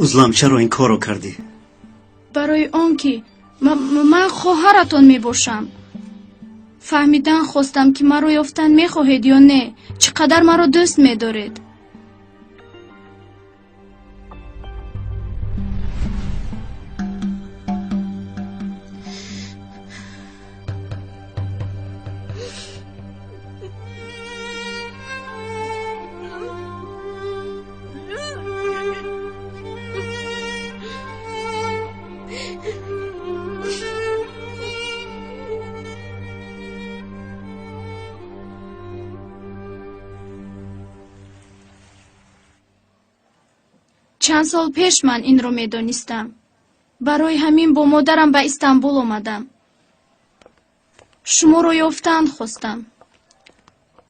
узлам чаро ин корро кардӣ? барои он ки ман хоҳаратон мебошам. фаҳмидан хостам ки маро ёфтан мехоҳед ё не, чӣ қадар маро дӯст медоред. чанд сол пеш ман инро медонистам. барои ҳамин бо модарам ба Истанбул омадам. шуморо ёфтан хостам.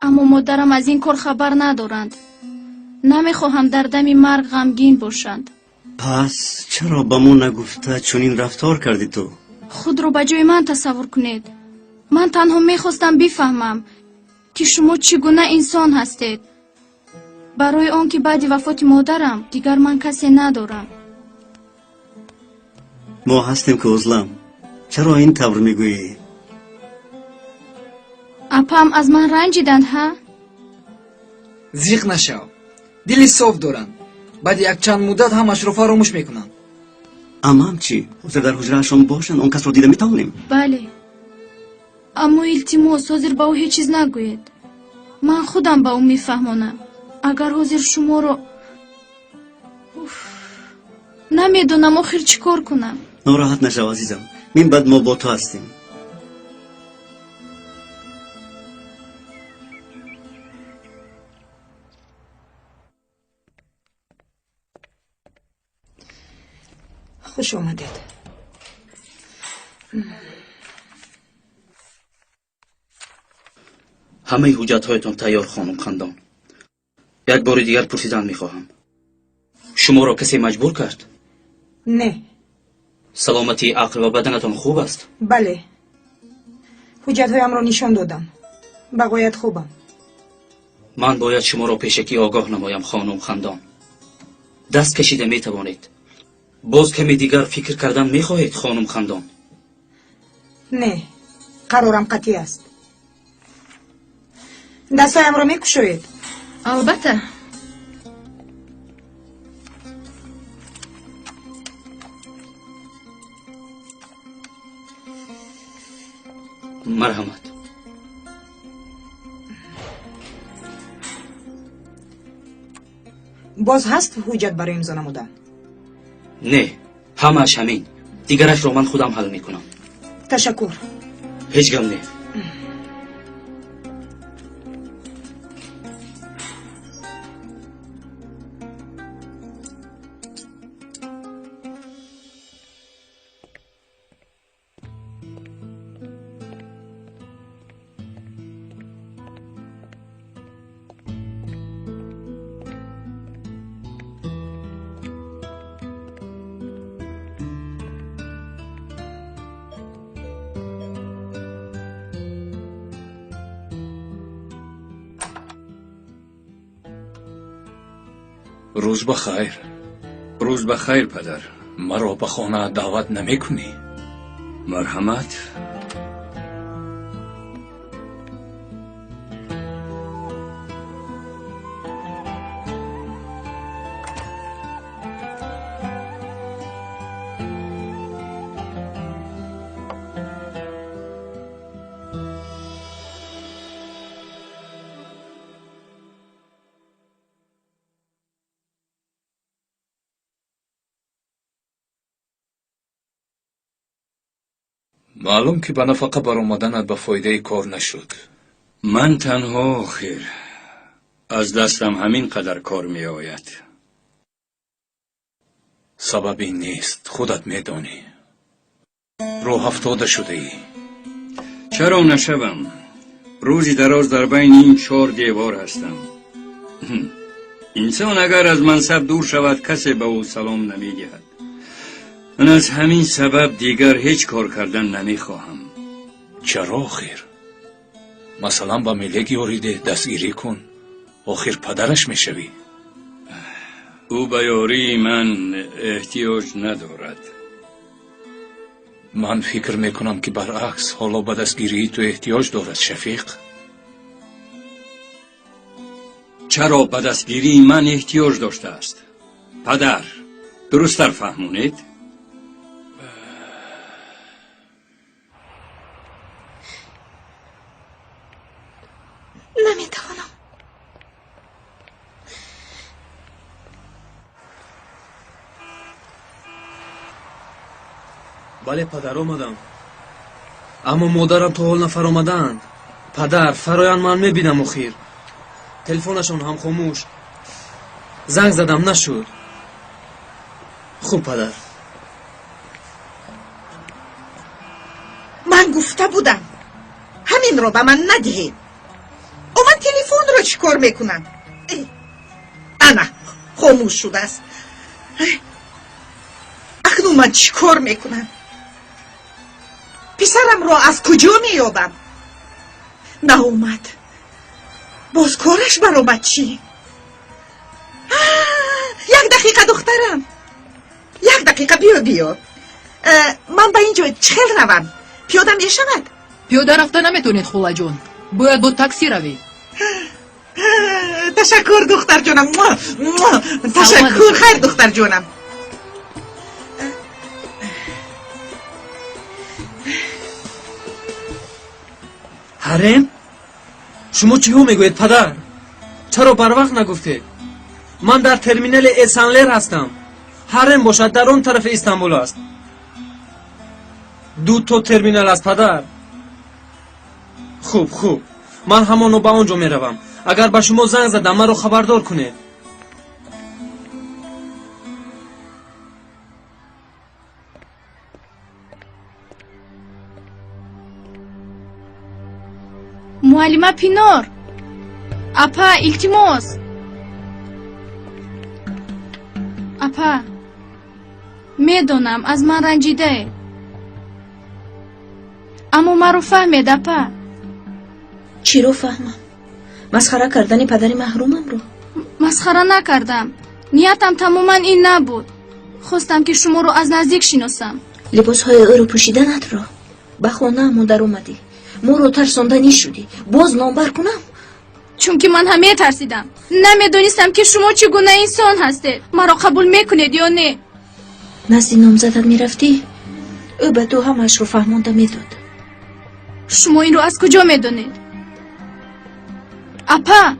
аммо модарам аз ин кор хабар надоранд. намехоҳам дар дами марг ғамгин бошанд. пас чаро ба мо нагуфта чунин рафтор кардӣ ту? худро ба ҷои ман тасаввур кунед. ман танҳо мехостам бифаҳмам ки шумо чӣ гуна инсон ҳастед. барои он ки баъди вафоти модарам дигар ман касе надорам. мо ҳастем ки узлам. чаро ин тавр мегӯӣ? апам аз ман ранҷиданд ҳа? зиқ нашав. дили соф доранд. баъди якчанд муддат ҳамашро фаромӯш мекунанд. амам чӣ? ҳозир дар ҳуҷраашон бошанд, он касро дида метавонем? бале. аммо илтимос ҳозир ба ӯ ҳеҷ чиз нагӯед. ман худам ба ӯ мефаҳмонам. агар ҳозир шуморо намедонам охир чӣ кор кунам. нороҳат нашав азизам. мин баъд мо бо ту ҳастем. خوش آمدید. همه حجت‌هایتان تیار خانم خندان. یک بار دیگر پرسیدن می‌خواهم. شما را کسی مجبور کرد؟ نه. سلامتی عقل و بدنتان خوب است؟ بله. حجت‌هایم را نشان دادم. بقایت خوبم. من باید شما را پیشکی آگاه نمایم خانم خندان. دست کشیده می‌توانید. باز کمی دیگر فکر کردن می‌خواهید خانم خندان؟ نه. قرارم قطعی است. دستایم را می‌کشوید؟ البته. مرحمت. باز هست حجت برای امضا نمودن؟ نه، همه‌اش همین. دیگرش را من خودم حل میکنم. تشکر. هیچ غم نه. روز بخیر. روز بخیر پدر. مرا به خانه دعوت نمی کنی؟ مرحمت. معلوم که به نفقه برآمدنت به فایده کار نشد. من تنها آخر از دستم همین قدر کار می آید. سببی نیست، خودت می دانی. راه افتاده شده ای. چرا نشوم؟ روزی دراز در بین این 4 دیوار هستم. انسان اگر از منصب دور شود کسی به او سلام نمی دهد. من از همین سبب دیگر هیچ کار کردن نمی خواهم. چرا آخر؟ مثلا با ملک یاریده دستگیری کن. آخر پدرش می شوی. او به یاری من احتیاج ندارد. من فکر میکنم که برعکس حالا به دستگیری تو احتیاج دارد شفیق. چرا به دستگیری من احتیاج داشته است؟ پدر، درست‌تر فهمونید؟ نمیتوانم. بله پدر آمدم. اما مادرم تا حال نفر آمدند. پدر فرایان من میبینم اخیر. تلفنشون هم خاموش. زنگ زدم نشد. خوب پدر. من گفته بودم همین رو به من ندهید. او من تلفن رو چیکار میکنم؟ انا خاموش شده است. اکنون من چیکار میکنم؟ پسرم را از کجا مییابم؟ نه اومد. باز کارش برآمد چی؟ یک دقیقه دخترم، یک دقیقه بیا. من به اینجا چل روم. پیاده میشود؟ پیاده رفتن نمیتونید خولا جون، باید با تاکسی روی. تشکر دختر جانم. تشکر. خیر دختر جانم. حرم؟ شما چی ها میگوید پدر؟ چرا بر وقت نگفتید؟ من در ترمینال اسنلر هستم. حرم باشد در اون طرف استانبول است. دو تا ترمینال است پدر. خوب من همانو به اونجا میروم. اگر به شما زنگ زدم من رو خبردار کنید. معلمه پینار، اپا التماس. اپا میدونم از من رنجیده، اما مرا فهمید اپا. چی رو فهمم؟ مسخره کردن پدر محرومم رو؟ مسخره نکردم. نیتم تماما این نبود. خواستم که شما رو از نزدیک شناسم. لباس های او رو پوشیدنت رو به خانه همون در اومدی، ما رو ترساندنی شدی، باز نامبر کنم؟ چون که من همه ترسیدم. نمیدونستم که شما چگونه انسان هستید. مرا قبول میکنید یا نه؟ نزد نامزدت میرفتی؟ او به تو همش رو فهمانده میداد. شما این رو از کجا میدونید؟ اپا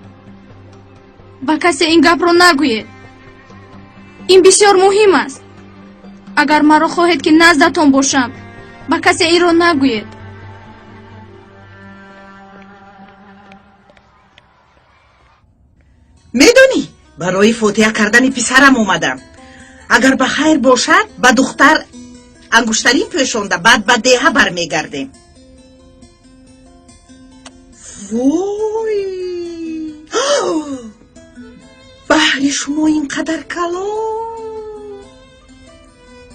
با کسی این گپ رو نگوید. این بسیار مهم است. اگر مرا خواهید که نزدتان باشم با کسی این رو نگوید. میدونی برای فوتیه کردن پسرم اومدم. اگر به خیر باشد به دختر انگشترین پوشانده، بعد به دیه برمیگردیم. وای بحر شما اینقدر کلان.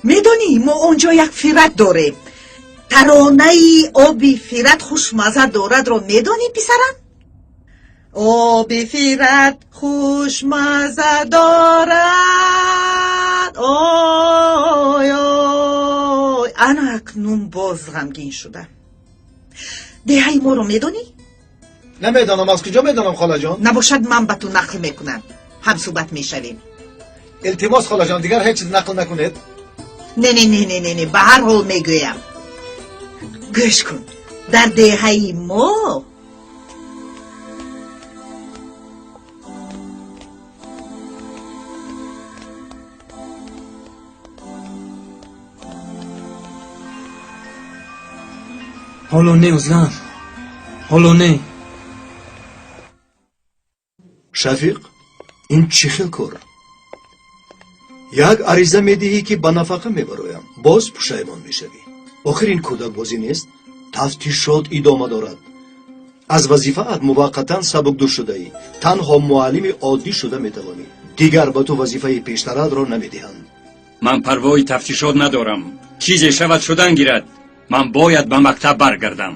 میدونی ما اونجا یک فیرت داریم. ترانه آبی فیرت خوشمزه دارد رو میدونی پسرم؟ آبی فیرت خوشمزه دارد. آی آی. انا اکنون باز غمگین شدم. دیهی ما رو میدونی؟ نمیدانم. از کجا میدانم خاله جان؟ نباشد من به تو نقل میکنم، هم صحبت میشویم. التماس خاله جان دیگر هیچ چیز نقل نکنید. نه به هر حال میگویم. گوش کن. در دیهی ما حالا نه ازلم، حالا نه. شفیق این چی خیل کار؟ یک عریضه میدهی که به نفقه میبرایم، باز پشیمان میشوی. آخر این کودک بازی نیست. تفتیشات ادامه دارد. از وظیفه‌ات موقتا سبکدور شده ای. تنها معلم عادی شده میتوانی. دیگر به تو وظیفه پیشترت را نمیدهند. من پروای تفتیشات ندارم. چیزی شود شدن گیرد. من باید به مکتب برگردم.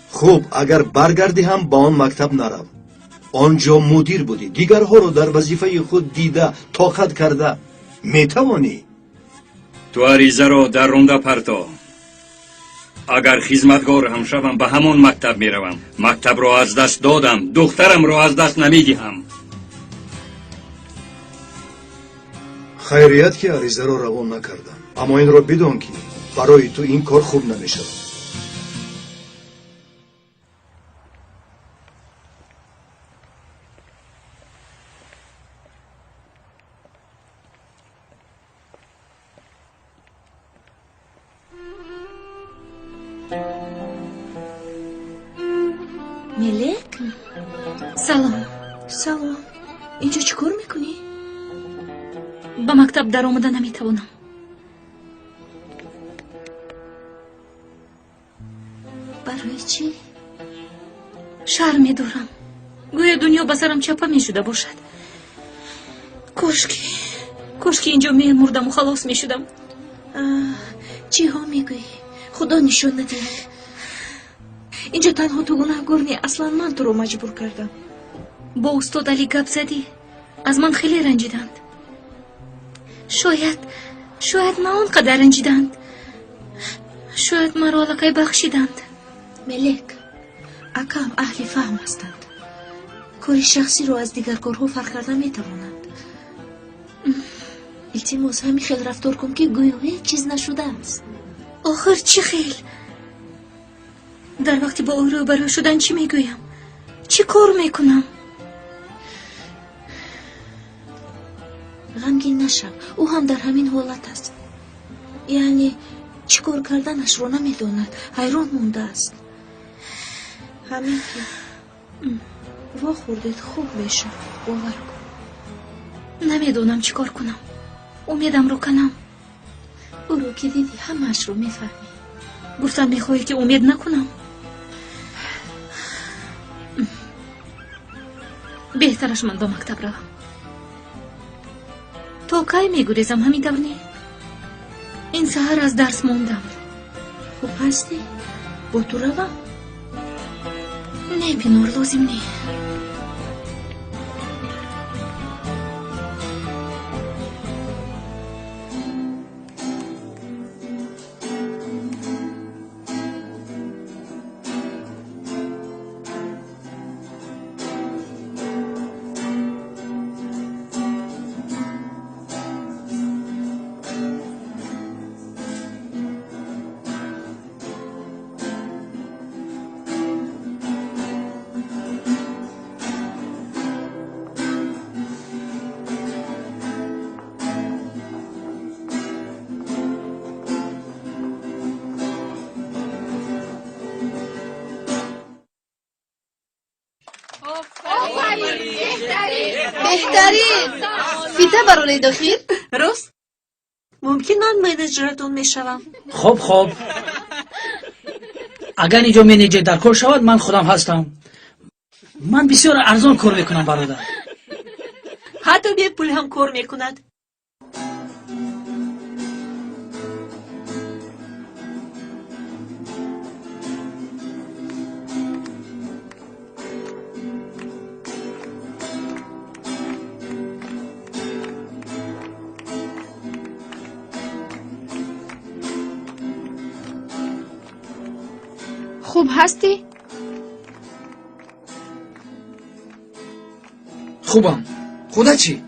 خوب، اگر برگردی هم با آن مکتب نرو. آنجا مدیر بودی، دیگرها رو در وظیفه خود دیده طاقت کرده. میتوانی. تو عریضه را در رونده پرتا. اگر خدمتگار هم شوم به همان مکتب میروم. مکتب را از دست دادم، دخترم را از دست نمیدهم. خیریت که عریضه را روان نکردم، اما این را بدان که برای تو این کار خوب نمیشود. ملک салом. салом. اینجا چی کار میکنی؟ ба мактаб даромада наметавонам. برای چی؟ шарм медорам. гӯё дунё ба сарам чапа мешуда бошад. кошки инҷо мемурдам و халос мешудам. چی ها میگویی؟ خدا نشون نده. اینجا تنها تو گناهگار نی، اصلا من تو رو مجبور کردم. با استاد علی گپ زدی؟ از من خیلی رنجیدند. شاید نه آنقدر رنجیدند. شاید مرا علاقه بخشیدند. ملک، اکام اهل فهم هستند. کاری شخصی رو از دیگر کارها فرق کردن میتوانند. التماس همین خیل رفتار کن که گویا هیچ چیز نشده است. آخر چی خیل؟ در وقتی با او روبرو شدن چی میگویم؟ چی کار میکنم؟ غمگین نشو، او هم در همین حالت است. یعنی چی کار کردنش رو نمیداند، حیران مونده است. همین که وا خوردید خوب میشه، باور کن. نمیدونم چی کار کنم. امیدم رو کنم. او رو که دیدی همش رو میفهمی. گفتن میخوایی که امید نکنم. بهترش من با مکتب روم. تا کی میگریزم همین طور نی؟ این سحر از درس موندم. خوب هستی؟ با تو روم؟ نه بینور لازم نی. بهترین فیته برای داخل راست ممکن من منیجرتون میشوم. خب اگر اینجا منیجر در کار شود من خودم هستم. من بسیار ارزان کار میکنم برادر. حتی بی پول هم کار میکند. خوب هستی؟ خوبم. خدا چی؟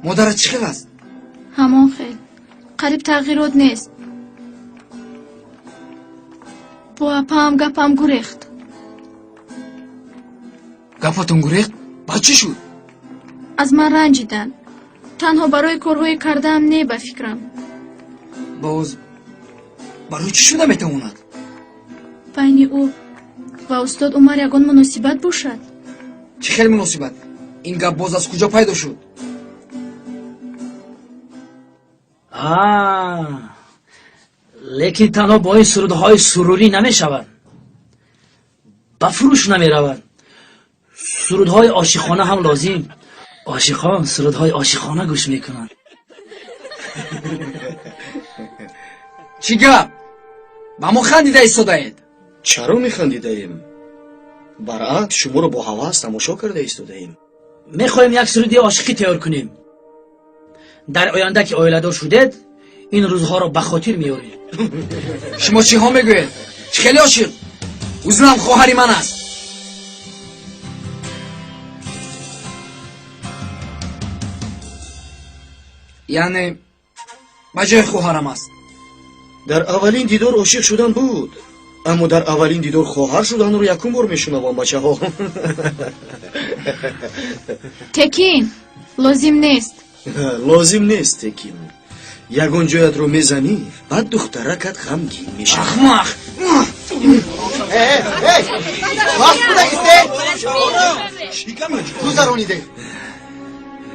مادرت چی خیل است؟ همان خیل. قریب تغییرات نیست. با اپام گپم گریخت. گپاتون گریخت؟ با چی شد؟ از من رنجیدن. تنها برای کارهای کردم نه به فکرم. باز برای چی شده میتواند؟ بین او و استاد عمر یگان مناسبت باشد. چه خیلی مناسبت؟ این گپ باز از کجا پیدا شد؟ لیکن تنها با این سرودهای سروری نمی شود. به فروش نمی رود. سرودهای عاشقانه هم لازم. عاشقان سرودهای عاشقانه گوش میکنند. چی گپ؟ با ما خندیده ایستاده اید؟ چرا میخندیده ایم؟ برعکس شما رو با هوس تماشا کرده ایستاده ایم. میخوایم یک سرودی عاشقی تیار کنیم. در آینده که اویلادار شدید این روزها را به خاطر میارید. شما چی ها میگوید؟ خیلی عاشق اوزنم خواهری من است. یعنی بجای خواهرم است. در اولین دیدار عاشق شدن بود، اما در اولین دیدار خواهر شدن رو یکم بار میشنوم بچه ها. تکین لازم نیست. لازم نیست تکین. یگان جایت رو میزنی بعد دخترکت غمگین میشه. احمق. وقت بوده ایسته گذرانیده.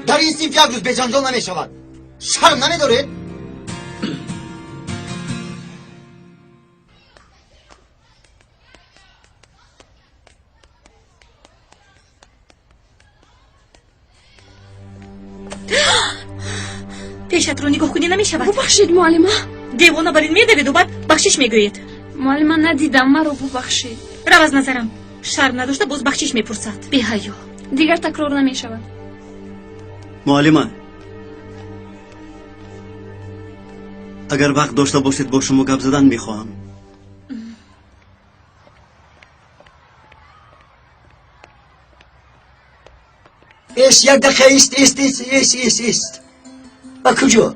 در این صنف یک روز به جنجال نمیشود. شرم نمیدارید؟ پیشت رو نگاه کنی نمیشود. ببخشید معلمه. دیوانه بر این میدوید و بعد بخشش میگوید. معلمه ندیدم، مرا ببخشید. رو از نظرم شرم نداشته باز بخشش میپرسد. بی حیا. دیگر تکرار نمیشود. معلمه اگر وقت داشته باشید با شما گپ زدن میخواهم. یک دقیقه ایست. با کجا؟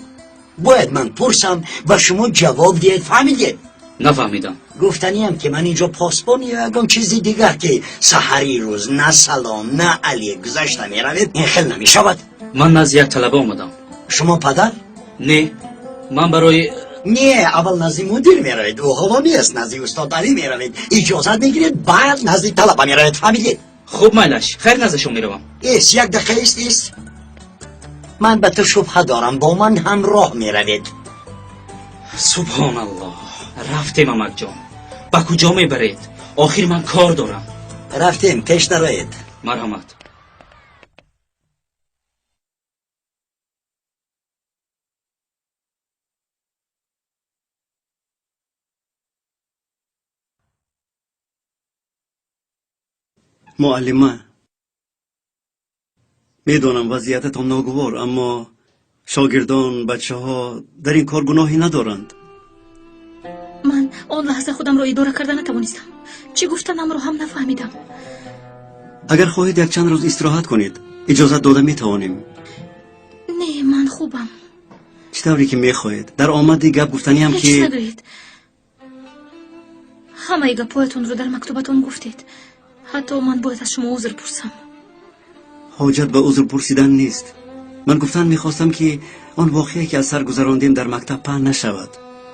باید من پرسم و شما جواب دید. فهمیدید؟ نفهمیدم. گفتنیم که من اینجا پاسبان یا اگه چیزی دیگر که سحری روز نه سلام نه علی گذشته میروید این خیلی نمیشود. من نزد یک طلبه آمدم. شما پدر؟ نه من برای نه اول نزد مدیر میروید و حالا نیست نزد استاد علی میروید. اجازت میگیرید بعد نزد طلبه میروید. فهمیدید؟ خوب میلش خیر نزدشون میروم. ایست یک دقیقه ایست. من به تو شبهه دارم با من همراه میروید. سبحان الله. رفتیم امک جان. با کجا میبرید؟ آخر من کار دارم. رفتیم پیش درایید. مرحمت. معلمه میدونم وضعیتتان ناگوار، اما شاگردان بچه ها در این کار گناهی ندارند. من آن لحظه خودم رو اداره کردن نتوانستم. چی گفتنم رو هم نفهمیدم. اگر خواهید یک چند روز استراحت کنید اجازت داده میتوانیم. نه من خوبم. چطوری که میخواهید. در آمدی گپ گفتنی هم هیچ که نگویید. همه گپایتون رو در مکتوبتون گفتید. حتی من باید از شما عذر پرسم. حاجت به عذر پرسیدن نیست. من گفتن میخواستم که آن واقعی که از سر گذراندیم در مکتب پهن نشود.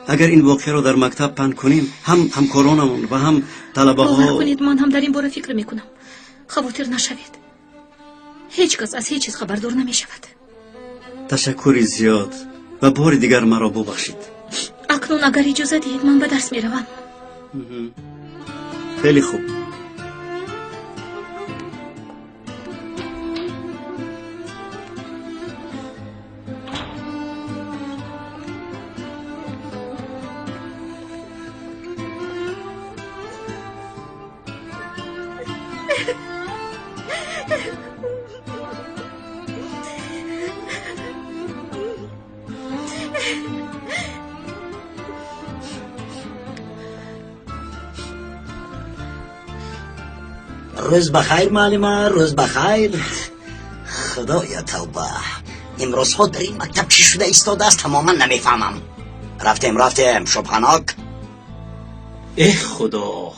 اگر این واقعه رو در مکتب پهن کنیم هم همکارانمون و هم طلبه باور ها کنید من هم در این باره فکر میکنم. خواطر نشوید. هیچ کس از هیچ چیز خبردار نمیشود. تشکری زیاد و بار دیگر مرا ببخشید. اکنون اگر اجازه دهید من به درس میروم. خیلی خوب. روز بخیر معلمه. روز بخیر. خدایا توبه. امروز ها در این مکتب چی شده ایستاده است تماما نمیفهمم. رفتیم شبهناک. ای خدا.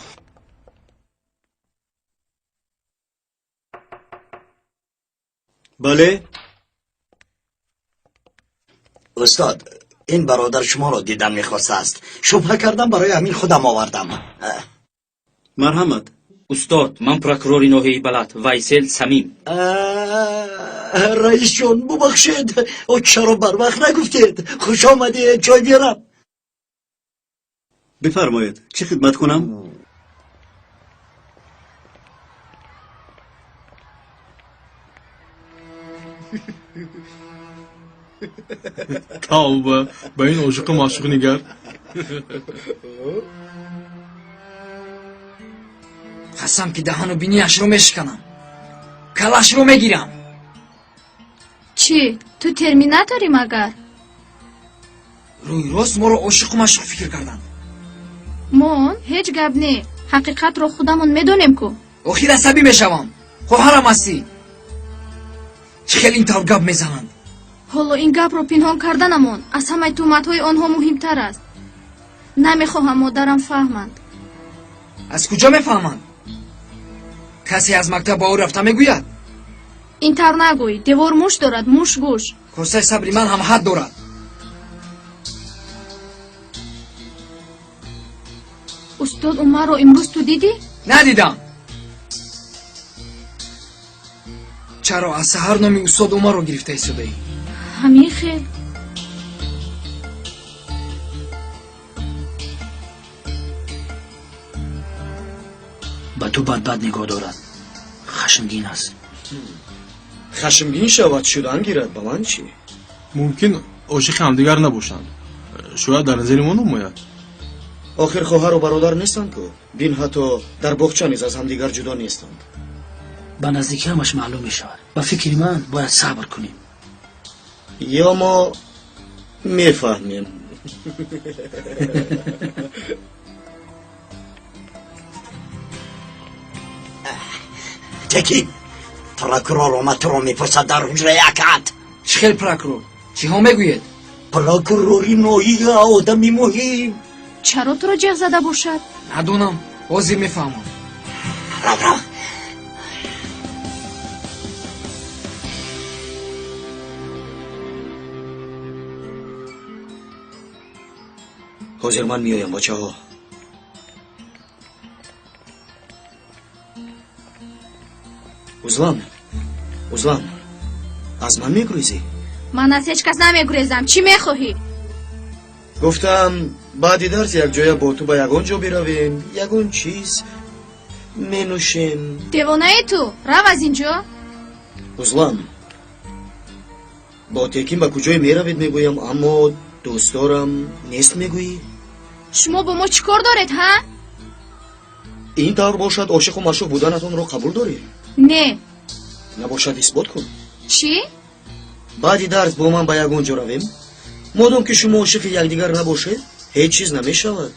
بله استاد این برادر شما رو دیدن میخواست است. شبهه کردم برای همین خودم آوردم. مرحمت. استاد من پروکورور ناحیه بلد ویسل سمیم. رئیس جان ببخشید چرا بر وقت نگفتید؟ خوش آمدید. چای بیارم؟ بفرمایید چه خدمت کنم؟ توبه به این عاشق معشوق نگر. قسم که دهن و بینیش رو میشکنم. کلش رو میگیرم. чӣ ту терминаторӣ магар? рӯй рост моро ошиқу машуқ фикр карданд. мон ҳеҷ гап не, ҳақиқатро худамон медонем ку. охир асабӣ мешавам. хоҳарам ҳастӣ. чӣ хел ин тавр гап мезананд? ҳоло ин гапро пинҳон карданамон аз ҳамаи тӯҳматҳои онҳо муҳимтар аст. намехоҳам модарам фаҳманд. аз куҷо мефаҳманд? касе аз мактаб ба ӯ рафта мегӯяд? ин тавр нагӯй, девор муш дорад, муш гӯш. косаи сабри ман ҳам ҳад дорад. устод умарро имрӯз ту дидӣ? надидам. чаро аз саҳар номи устод умарро гирифта истодаӣ? ҳамин хел. ба ту бад нигоҳ дорад. хашмгин аст. хашмгин шавад, шудан гирад. ба ман чӣ? мумкин ошиқи ҳамдигар набошанд. шояд дар назари мо намояд. охир хоҳару бародар нестанд ку? бин ҳатто дар боғча низ аз ҳамдигар ҷудо нестанд. ба наздикӣ ҳамаш маълум мешавад. ба фикри ман бояд сабр кунем. ё мо мефаҳмем. Теки, прокурор омад туро мепурсад дар ҳуҷраи акад. чӣ хел прокурор? чиҳо мегӯед? прокурори ноҳия одами муҳим. чаро туро ҷиғ зада бошад? надонам, ҳозир мефаҳмам. рав. ҳозир ман меоям бачаҳо. узлам, аз ман мегурезӣ? ман аз ҳеҷ кас намегурезам. чӣ мехоҳӣ? гуфтам баъди дарс якҷоя бо ту ба ягон ҷо биравем, ягон чиз менӯшем. девонаи ту? рав аз ин ҷо. узлам, бо текин ба куҷое меравед мегӯям, аммо дӯст дорам нест мегӯӣ? шумо бо мо чӣ кор доред, ҳа? ин тавр бошад ошиқу машуқ буданатонро қабул доред? не. набошад исбот кун. чӣ? баъди дарс бо ман ба ягон ҷо равем? модом ки шумо ошиқи якдигар набошед, ҳеҷ чиз намешавад.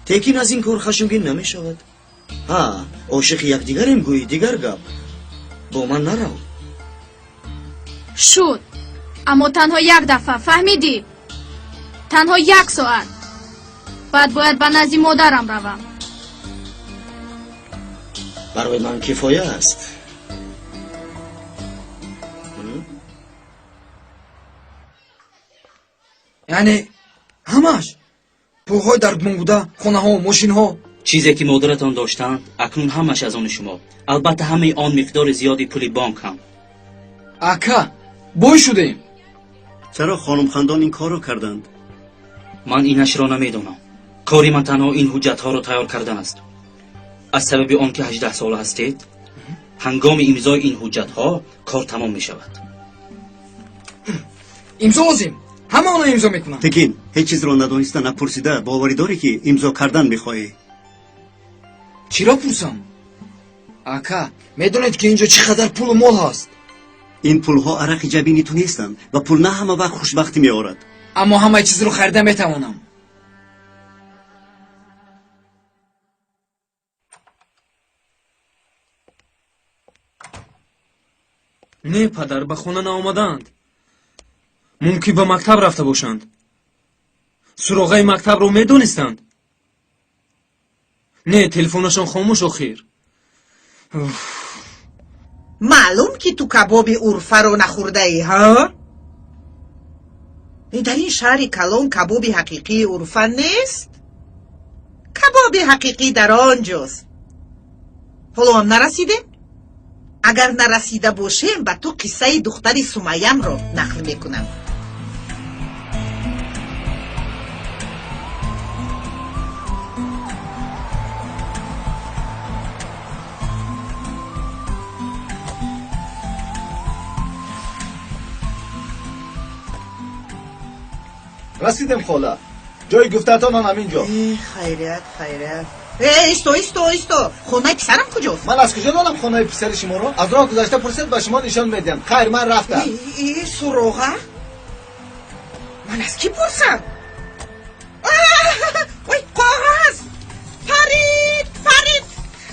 текин аз ин кор хашмгин намешавад. ҳа, ошиқи якдигарем гӯӣ, дигар гап. бо ман нарав. шуд. аммо танҳо як дафъа, фаҳмидӣ? танҳо як соат. баъд бояд ба назди модарам равам. барои ман кифоя аст. яъне ҳамаш пулҳои дардмон буда, хонаҳо, мошинҳо. чизе ки модаратон доштанд акнун ҳамаш аз они шумо. албатта ҳамаи он миқдори зиёди пули бонк ҳам. ака бой шудем. чаро хонумхандон ин корро карданд? ман инашро намедонам. кори ман танҳо ин ҳуҷҷатҳоро тайёр кардан аст. аз сабаби он ки 18 сола ҳастед, ҳангоми имзои ин ҳуҷҷатҳо кор тамом мешавад. имзо лозим. ҳама онро имзо мекунам. текин, ҳеҷ чизро надониста напурсида боварӣ дорӣ ки имзо кардан мехоҳӣ? чиро пурсам? ака, медонед ки инҷо чӣ қадар пулу мол ҳаст. ин пулҳо арақи ҷабини ту нестанд ва пул на ҳама вақт хушбахтӣ меорад. аммо ҳамаи чизро харида метавонам. не падар, ба хона наомаданд. мумкин ба мактаб рафта бошанд. суроғаи мактабро медонистанд. не, телефонашон хомӯш охир. маълум ки ту кабоби урфаро нахӯрдаӣ, ҳа? дар ин шаҳри калон кабоби ҳақиқии урфа нест? кабоби ҳақиқӣ дар он ҷост. ҳоло ҳам нарасидем? агар нарасида бошем, ба ту қиссаи духтари сумайямро нақл мекунам. расидем хола. ҷои гуфтатонам ҳамин ҷо. хайрият. ایستو خونه پسرم کجاست؟ من از کجا دارم خونه پسر شما رو؟ از راه گذشته پرسید به شما نشان میدم. خیر من رفتم. ای سراغه؟ من از کی پرسم؟ وای کاغذ! فرید!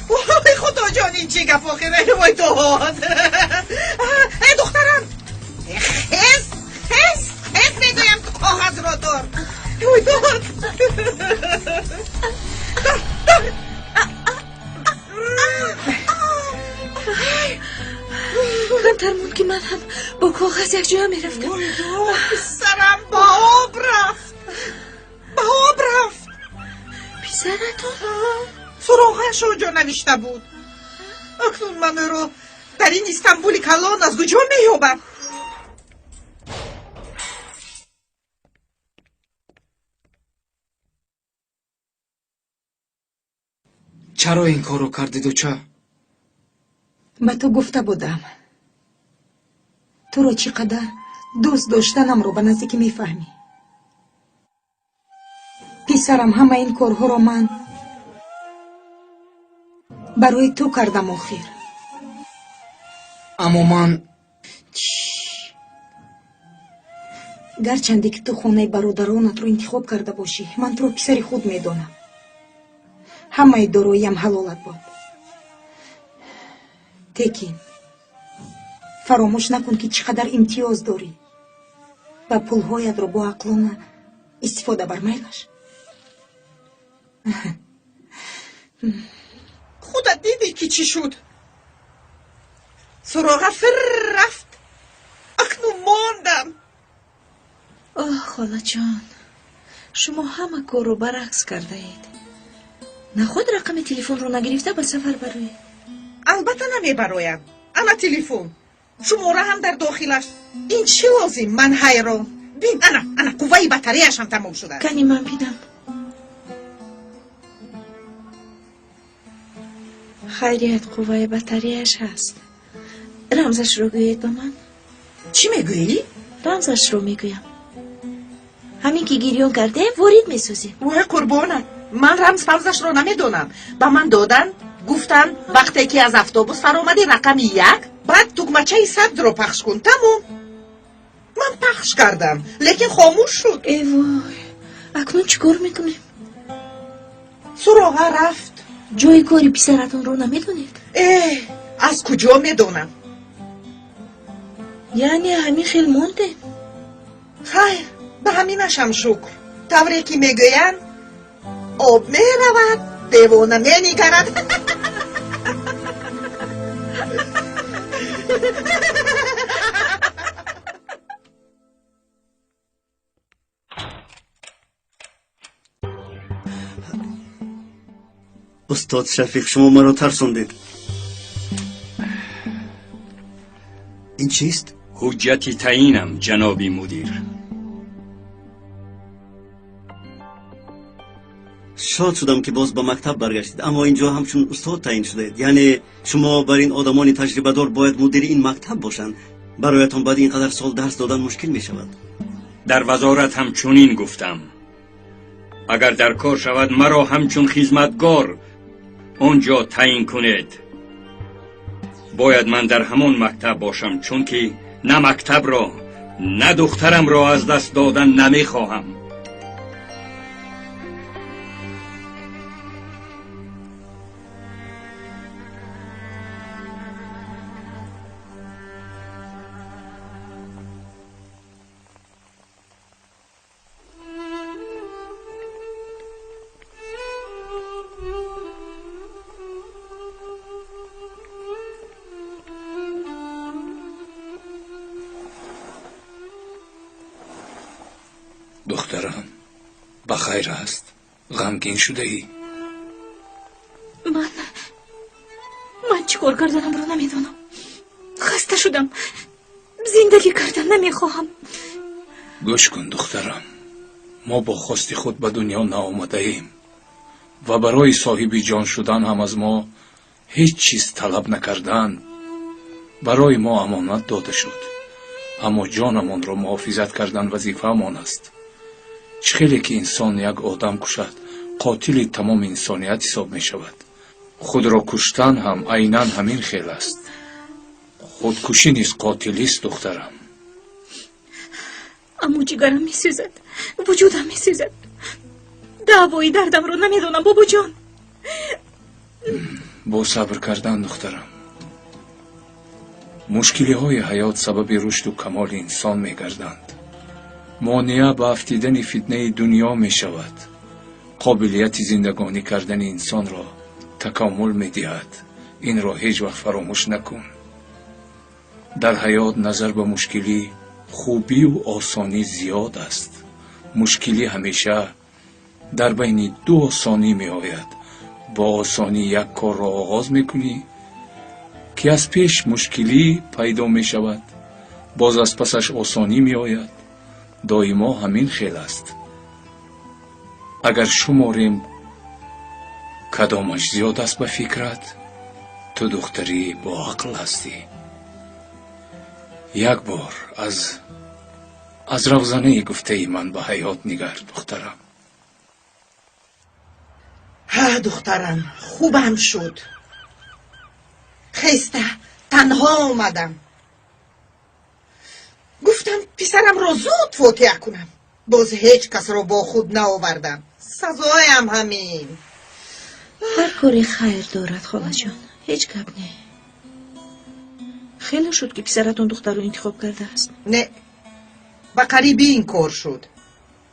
وای خدا جان این چه گپ آخره؟ وای داد! ای دخترم! خس میگویم تو کاغذ را دار! وای داد! کمتر که من هم با کاغذ یک جا میرفتم. پسرم با آب رفت. پسرتون؟ سراغش آجا نوشته بود. اکنون من رو در این استانبول کلان از کجا مییابم؟ چرا این کارو کردی دوچه؟ به تو گفته بودم تو رو چقدر دوست داشتنم رو به نزدیک میفهمی. پسرم همه این کارها رو من برای تو کردم آخر. اما من گرچنده که تو خانه برادرانت رو انتخاب کرده باشی، من تو رو پسر خود میدانم. همه داراییم حلالت بود. تکین فراموش نکن که چقدر امتیاز داری و پولهایت رو با عقلانه استفاده برمیلش. خودت دیدی که چی شد؟ سراغه رفت. اکنون ماندم. خاله جان، شما همه کار رو برعکس کرده اید. نخود رقم تلفن رو نگرفته به سفر بروید؟ البته نمیبرایم. انا تلفن شماره هم در داخلش. این چی لازم؟ من حیران. بین انا قوه بطریش هم تمام شده. کنی من بیدم. خیریت قوه بطریش هست. رمزش رو گویید با من. چی میگویی؟ رمزش رو میگویم. همین که گیریون کرده ورید میسوزی. وای قربانم، من رمزش رو نمیدونم. با من دادن گفتن وقتی که از اتوبوس فرامدی رقم 1 بعد دکمه‌چه صد رو پخش کن. تمام. من پخش کردم لیکن خاموش شد. ای وای، اکنون چیکار میکنیم؟ سراغه رفت. جای کاری پسرتون رو نمیدونید؟ از کجا میدونم؟ یعنی همین خیلی مونده؟ خیر به همینش هم شکر. طوری که میگوین آب میرود دیوانه میگرد. استاد شفیق شما مرا ترسوندید. این چیست؟ حجتی تعیینم جنابی مدیر. شاد شدم که باز به مکتب برگشتید، اما اینجا همچون استاد تعیین شدید. یعنی شما بر این آدمان تجربه دار باید مدیر این مکتب باشند. برایتان بعد اینقدر سال درس دادن مشکل می شود. در وزارت هم چنین گفتم. اگر در کار شود مرا همچون خدمتگار آنجا تعیین کنید. باید من در همان مکتب باشم، چون که نه مکتب را نه دخترم را از دست دادن نمی خواهم. دخترم بخیر است؟ غمگین شده ای؟ من چیکار کردنم رو نمیدونم. خسته شدم. زندگی کردن نمیخواهم. گوش کن دخترم، ما با خواست خود به دنیا نآمده ایم و برای صاحب جان شدن هم از ما هیچ چیز طلب نکردن. برای ما امانت داده شد، اما جانمان را محافظت کردن وظیفه مان است. چه خیلی که انسان یک آدم کشد قاتل تمام انسانیت حساب می شود. خود را کشتن هم عیناً همین خیل است. خودکشی نیز قاتلی است دخترم. اما جگرم می سوزد، وجودم می سوزد. دعوای دردم رو نمیدونم بابا جان. با صبر کردن دخترم. مشکلی های حیات سبب رشد و کمال انسان می گردند. مانع به افتیدن فتنه دنیا می شود. قابلیت زندگانی کردن انسان را تکامل می دهد. این را هیچ وقت فراموش نکن. در حیات نظر به مشکلی خوبی و آسانی زیاد است. مشکلی همیشه در بین دو آسانی می آید. با آسانی یک کار را آغاز می کنی که از پیش مشکلی پیدا می شود. باز از پسش آسانی می آید. دائما همین خیل است. اگر شماریم کدامش زیاد است به فکرت، تو دختری با عقل هستی. یک بار از روزنه گفته من به حیات نگر دخترم. ها دخترم خوبم شد. خسته تنها آمدم. گفتم پسرم را زود فوتیه کنم. باز هیچ کس را با خود نآوردم. سزایم همین. هر کاری خیر دارد خاله جان. هیچ گپ نه. خیلی شد که پسرتون دختر رو انتخاب کرده است. نه، به قریبی این کار شد.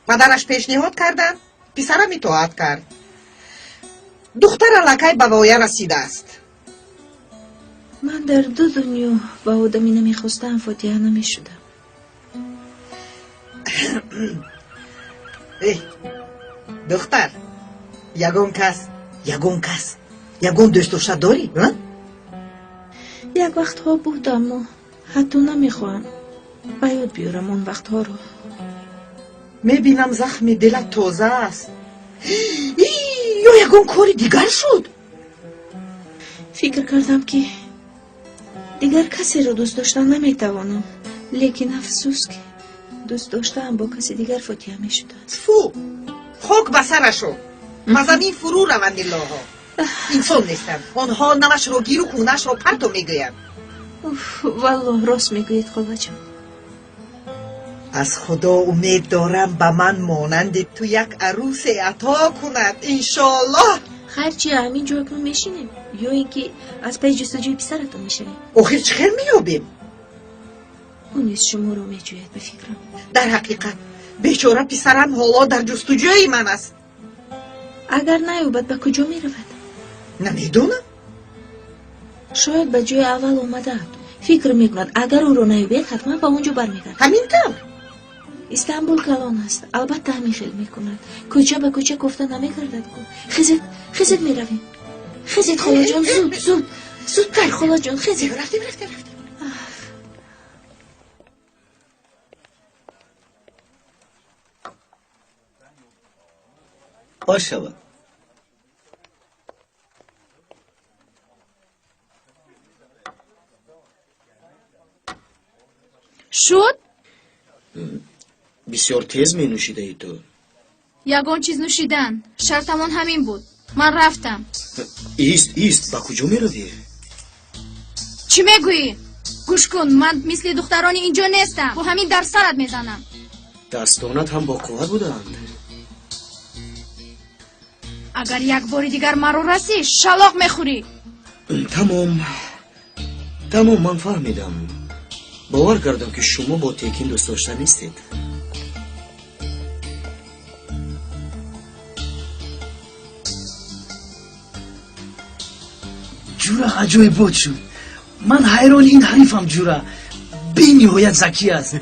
مادرش پیشنهاد کردن، پسرم اطاعت کرد. دختر لکای به وایه رسیده است. من در دو دنیا با آدمی نمیخواستم فاتحه نمیشدم. دختر یگون دوست داشته داری؟ یک وقت ها بود اما حتی نمیخواهم به یاد بیارم اون وقت ها رو. میبینم زخم دلت تازه است. یا یگون کاری دیگر شد؟ فکر کردم که دیگر کسی رو دوست داشتن نمیتوانم، لیکن افسوس که دوست داشتم با کسی دیگر فاتحه میشدن. فو خاک به سرشو. زمین فرو روند الله ها. انسان نیستن. آنها نمش رو گیر و خونش رو پرتو میگوین. والله راست میگوید خاله جان. از خدا امید دارم به من مانند تو یک عروس عطا کند انشالله. خرچی همین جا کنون میشینیم یا اینکه از پی جستجوی پسرتون میشویم؟ آخر چه خیر میابیم؟ اون نیز شما رو میجوید به فکرم. در حقیقت بیچاره پسرم حالا در جستجوی من است. اگر نیوبد به کجا میرود؟ نمیدونم. شاید به جای اول اومده. فکر میکند اگر او رو نیوبید حتما به اونجا برمیگرد. همین طور. استانبول کلان است. البته همین خیل میکند. کوچه به کوچه گفته نمیگردد. خیزید میرویم. خیزید خاله جان، زودتر خاله جان، خیزید. رفتیم. باش شود. شد؟ بسیار تیز می نوشیده ای تو. یگان چیز نوشیدن. شرطمون همین بود. من رفتم. ایست با کجا می روی؟ چی میگویی؟ گوش کن، من مثل دخترانی اینجا نیستم. با همین در سرت میزنم. دستانت هم با قوت بودند. اگر یک باری دیگر مرا رسی شلاق میخوری. تمام من فهمیدم. باور کردم که شما با تکین دوست داشته نیستید. جورا عجایب بود شد. من حیران این حریفم جورا بی نهایت ذکی است.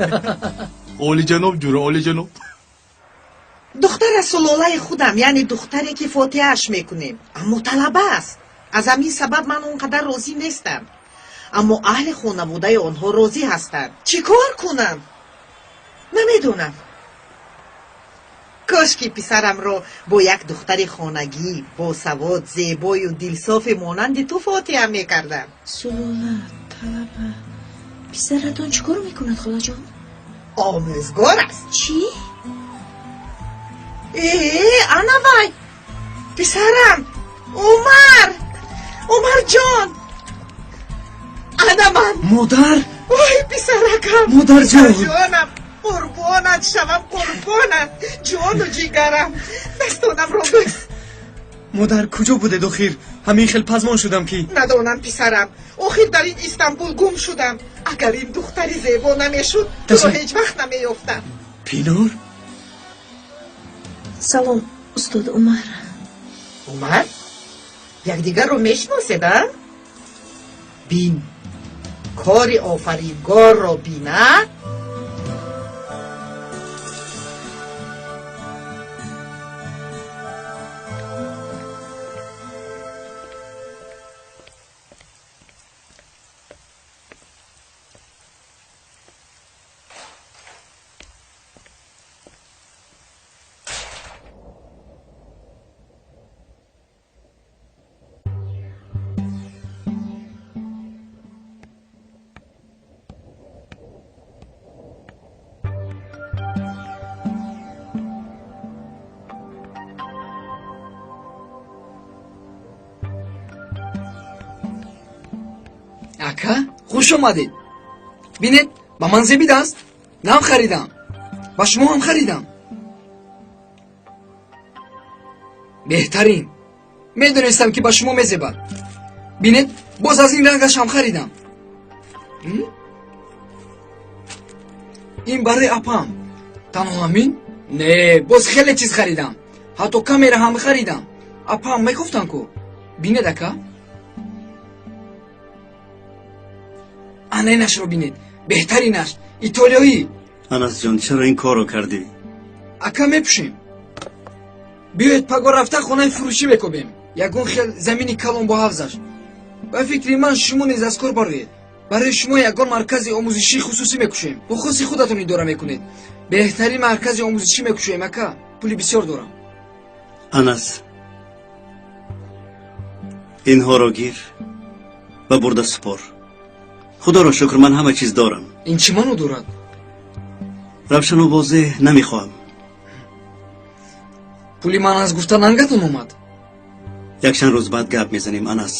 اولی جناب جورا، اولی جناب. دختر از سلاله خودم، یعنی دختری که فاتحهش میکنیم، اما طلبه است. از همین سبب من اونقدر راضی نیستم. اما اهل خانواده آنها راضی هستند. چی کار کنم؟ نمیدونم. کاش که پسرم رو با یک دختر خانگی با سواد زیبای و دلصاف مانند تو فاتحه میکردم. سلاله، طلبه. پسرتون چیکار میکند خاله جان؟ آموزگار است. چی؟ انا وای پسرم عمر جان انا من مادر وای پسرکم مادر جان. جانم قربانت شوم قربانت جان و جیگرم دستانم رو بس مادر کجا بوده دخیر؟ همین خیلی پزمان شدم که ندانم پسرم آخر در این استانبول گم شدم اگر این دختری زیبا نمیشد تو رو هیچ وقت نمیافتم پینار؟ سلام استاد عمر. عمر؟ یکدیگر رو میشناسید ها؟ بین کار آفریدگار رو بینه ака хуш омадед. бинед ба ман зебид аст. нам харидам, ба шумо ҳам харидам. беҳтарин. медонистам ки ба шумо мезебад. бинед боз аз ин рангаш ҳам харидам. ин барои апам. танҳо ҳамин? не, боз хеле чиз харидам. ҳатто камера ҳам харидам. апам мекуфтам ку. бинед ака. анайнашро бинед. беҳтаринаш итолиёӣ. анас ҷон, чаро ин корро кардӣ? ака мепӯшем. биёед паго рафта хонаи фурӯшӣ мекобем. ягон хел замини калон бо ҳавзаш. ба фикри ман шумо низ аз кор бароед. барои шумо ягон маркази омӯзишии хусусӣ мекушем. бо хоси худатон идора мекунед. беҳтарин маркази омӯзишӣ мекушем ака. пули бисёр дорам. анас, инҳоро гир ва бурда супор. худоро шукр, ман ҳама чиз дорам. ин чӣ маъно дорад? равшану возеҳ намехоҳам. пули ман аз гуфта нангатон омад. якчанд рӯз баъд гап мезанем анас.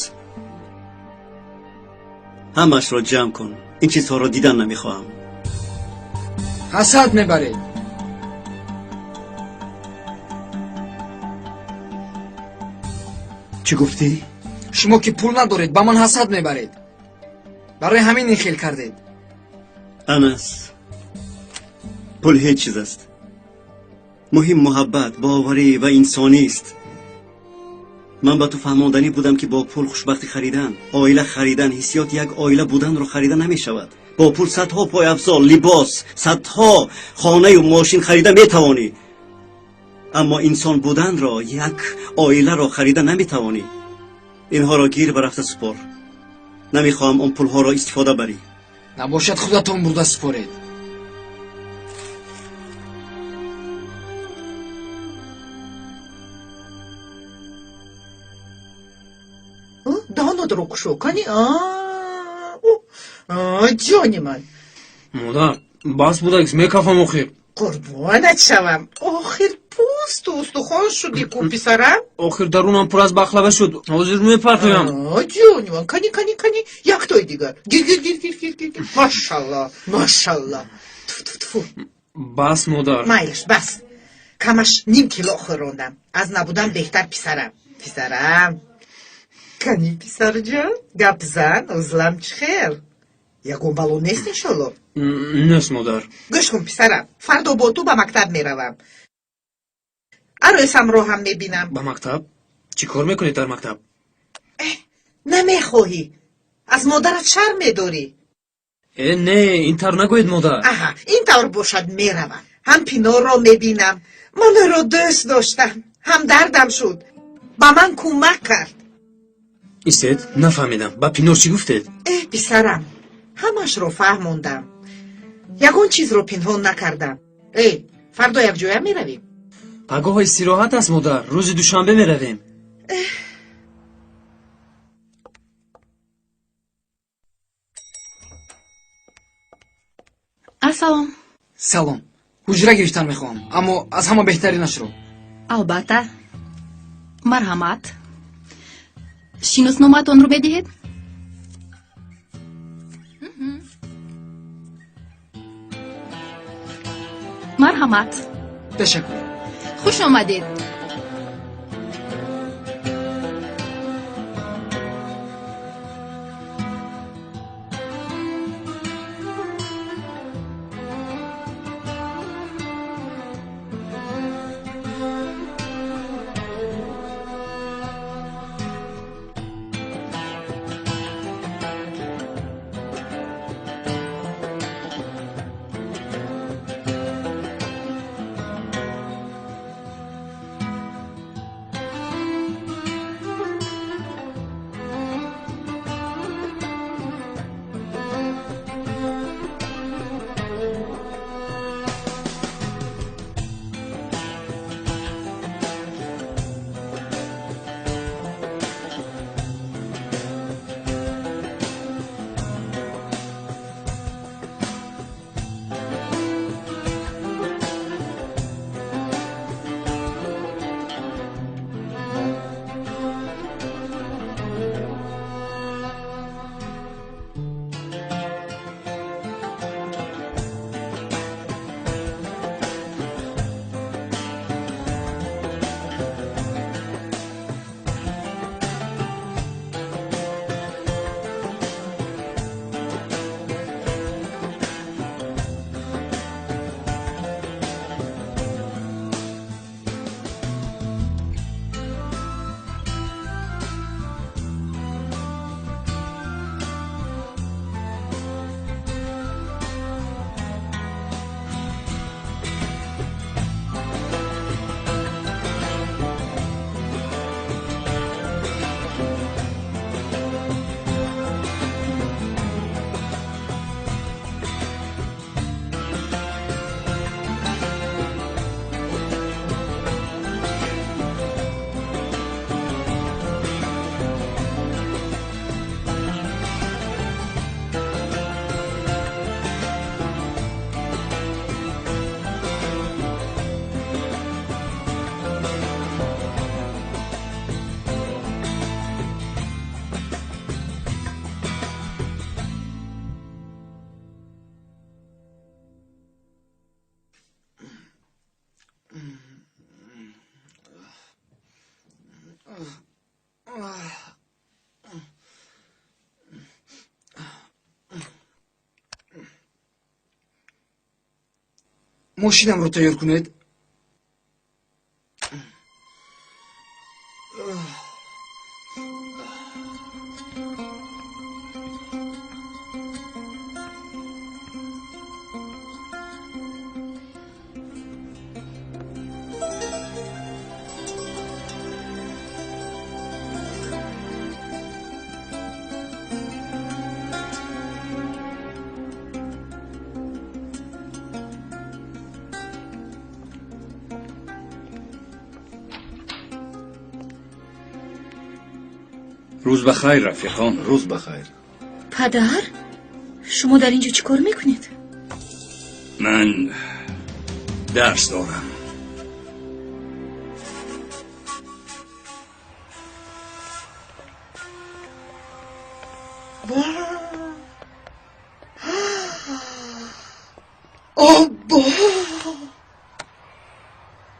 ҳамаашро ҷамъ кун. ин чизҳоро дидан намехоҳам. ҳасад мебаред. чӣ гуфтӣ? шумо ки пул надоред ба ман ҳасад мебаред. барои ҳамин ин хел кардед. анас, пул ҳеҷ чиз аст. муҳим муҳаббат, боварӣ ва инсонист. ман ба ту фаҳмонданӣ будам ки бо пул хушбахтӣ харидан, оила харидан, ҳиссиёти як оила буданро харида намешавад. бо пул садҳо пойафзол, либос, садҳо хонаю мошин харида метавонӣ. аммо инсон буданро, як оиларо харида наметавонӣ. инҳоро гир ва рафта супор. намехоҳам он пулҳоро истифода барӣ. набошад худатон бурда супоред. دهانت رو کشو کنی جانی من مادر بس بودکس میکافم آخر. قربانت شوم آخر پوست و استخوان شدی کو پسرم. آخر درونم پر از بخلوه شد. حاضر میپرتویم. جانی من کنی یک توی دیگر. گیر ماشالله ماشالله. تفو بس مادر. مایلش بس. کمش نیم کیلو خوردم. از نبودم بهتر پسرم. کنی پسر جان گپ زن ازلم چخیر. ягон балон нест иншолло? нест модар. гӯш кун писарам, фардо бо ту ба мактаб меравам. ароисам роҳам мебинам. ба мактаб? чӣ кор мекунед дар мактаб? намехоҳӣ. аз модарат шарм медорӣ. не, ин тавр нагӯед модар. аҳа, ин тавр бошад меравам. ҳам пинорро мебинам. ман ӯро дӯст доштам. ҳамдардам шуд. ба ман кӯмак кард. истед? нафаҳмидам. ба пинор чӣ гуфтед? писарам, ҳамашро фаҳмондам. ягон чизро пинҳон накардам. фардо якҷоя меравем. пагоҳ истироҳат аст модар. рӯзи душанбе меравем. ассалом. салом. ҳуҷра гирифтан мехоҳам, аммо аз ҳама беҳтаринашро. албатта. марҳамат. шиносномаатонро медиҳед? марҳамат. ташаккур. хуш омадед. ماشینم رو تیار کنید. روز بخیر رفیقان. روز بخیر. پدر شما در اینجا چی کار میکنید؟ من درس دارم. آبا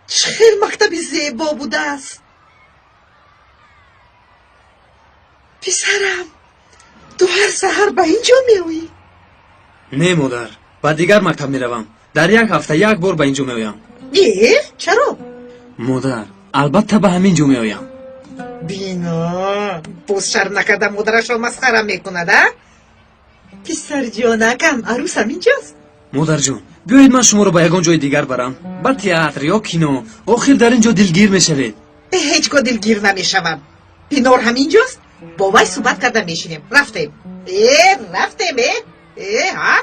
چه خیلی مکتبی زیبا بوده است. پسرم تو هر سحر به اینجا میوی؟ نه مادر، با دیگر مکتب میروم. در یک هفته یک بار به اینجا میایم. چرا؟ مادر البته به همین جا میایم. بینا باز شرم نکرده مادرش رو مسخره میکند. پسر جانکم عروس هم اینجاست. مادر جون بیایید من شما رو به یگان جای دیگر برم، با تئاتر یا کینو. آخر در اینجا دلگیر میشوید. هیچگاه دلگیر نمیشوم. پینار هم اینجاست. با وای صحبت کرده میشینیم. رفتیم. ها؟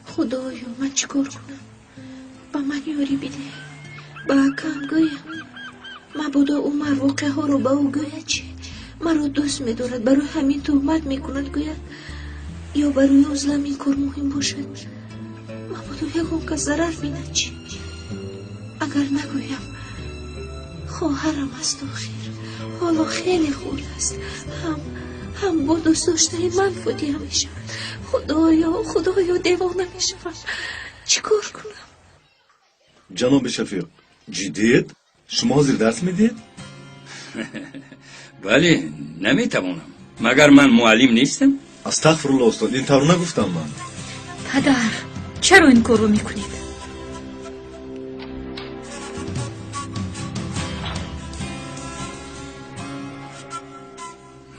خدایا من چیکار کنم؟ با من یاری بده. با کم گویم مبادا عمر واقعه ها رو به او گوید چی؟ مرا دوست میدارد برای همین تهمت میکند گوید یا برای عزلم این کار مهم باشد. مبادا یکم که ضرر بیند چی؟ اگر نگویم خواهرم است آخر. حالا خیلی خوب است. هم با دوست داشته من فوتی می شود. خدایا دیوانه می شود. چیکار کنم؟ جناب شفیق جدیت؟ شما حاضر درس میدید؟ بله نمیتوانم مگر من معلم نیستم. استغفرالله استاد این طور نگفتم من. پدر چرا این کار رو میکنید؟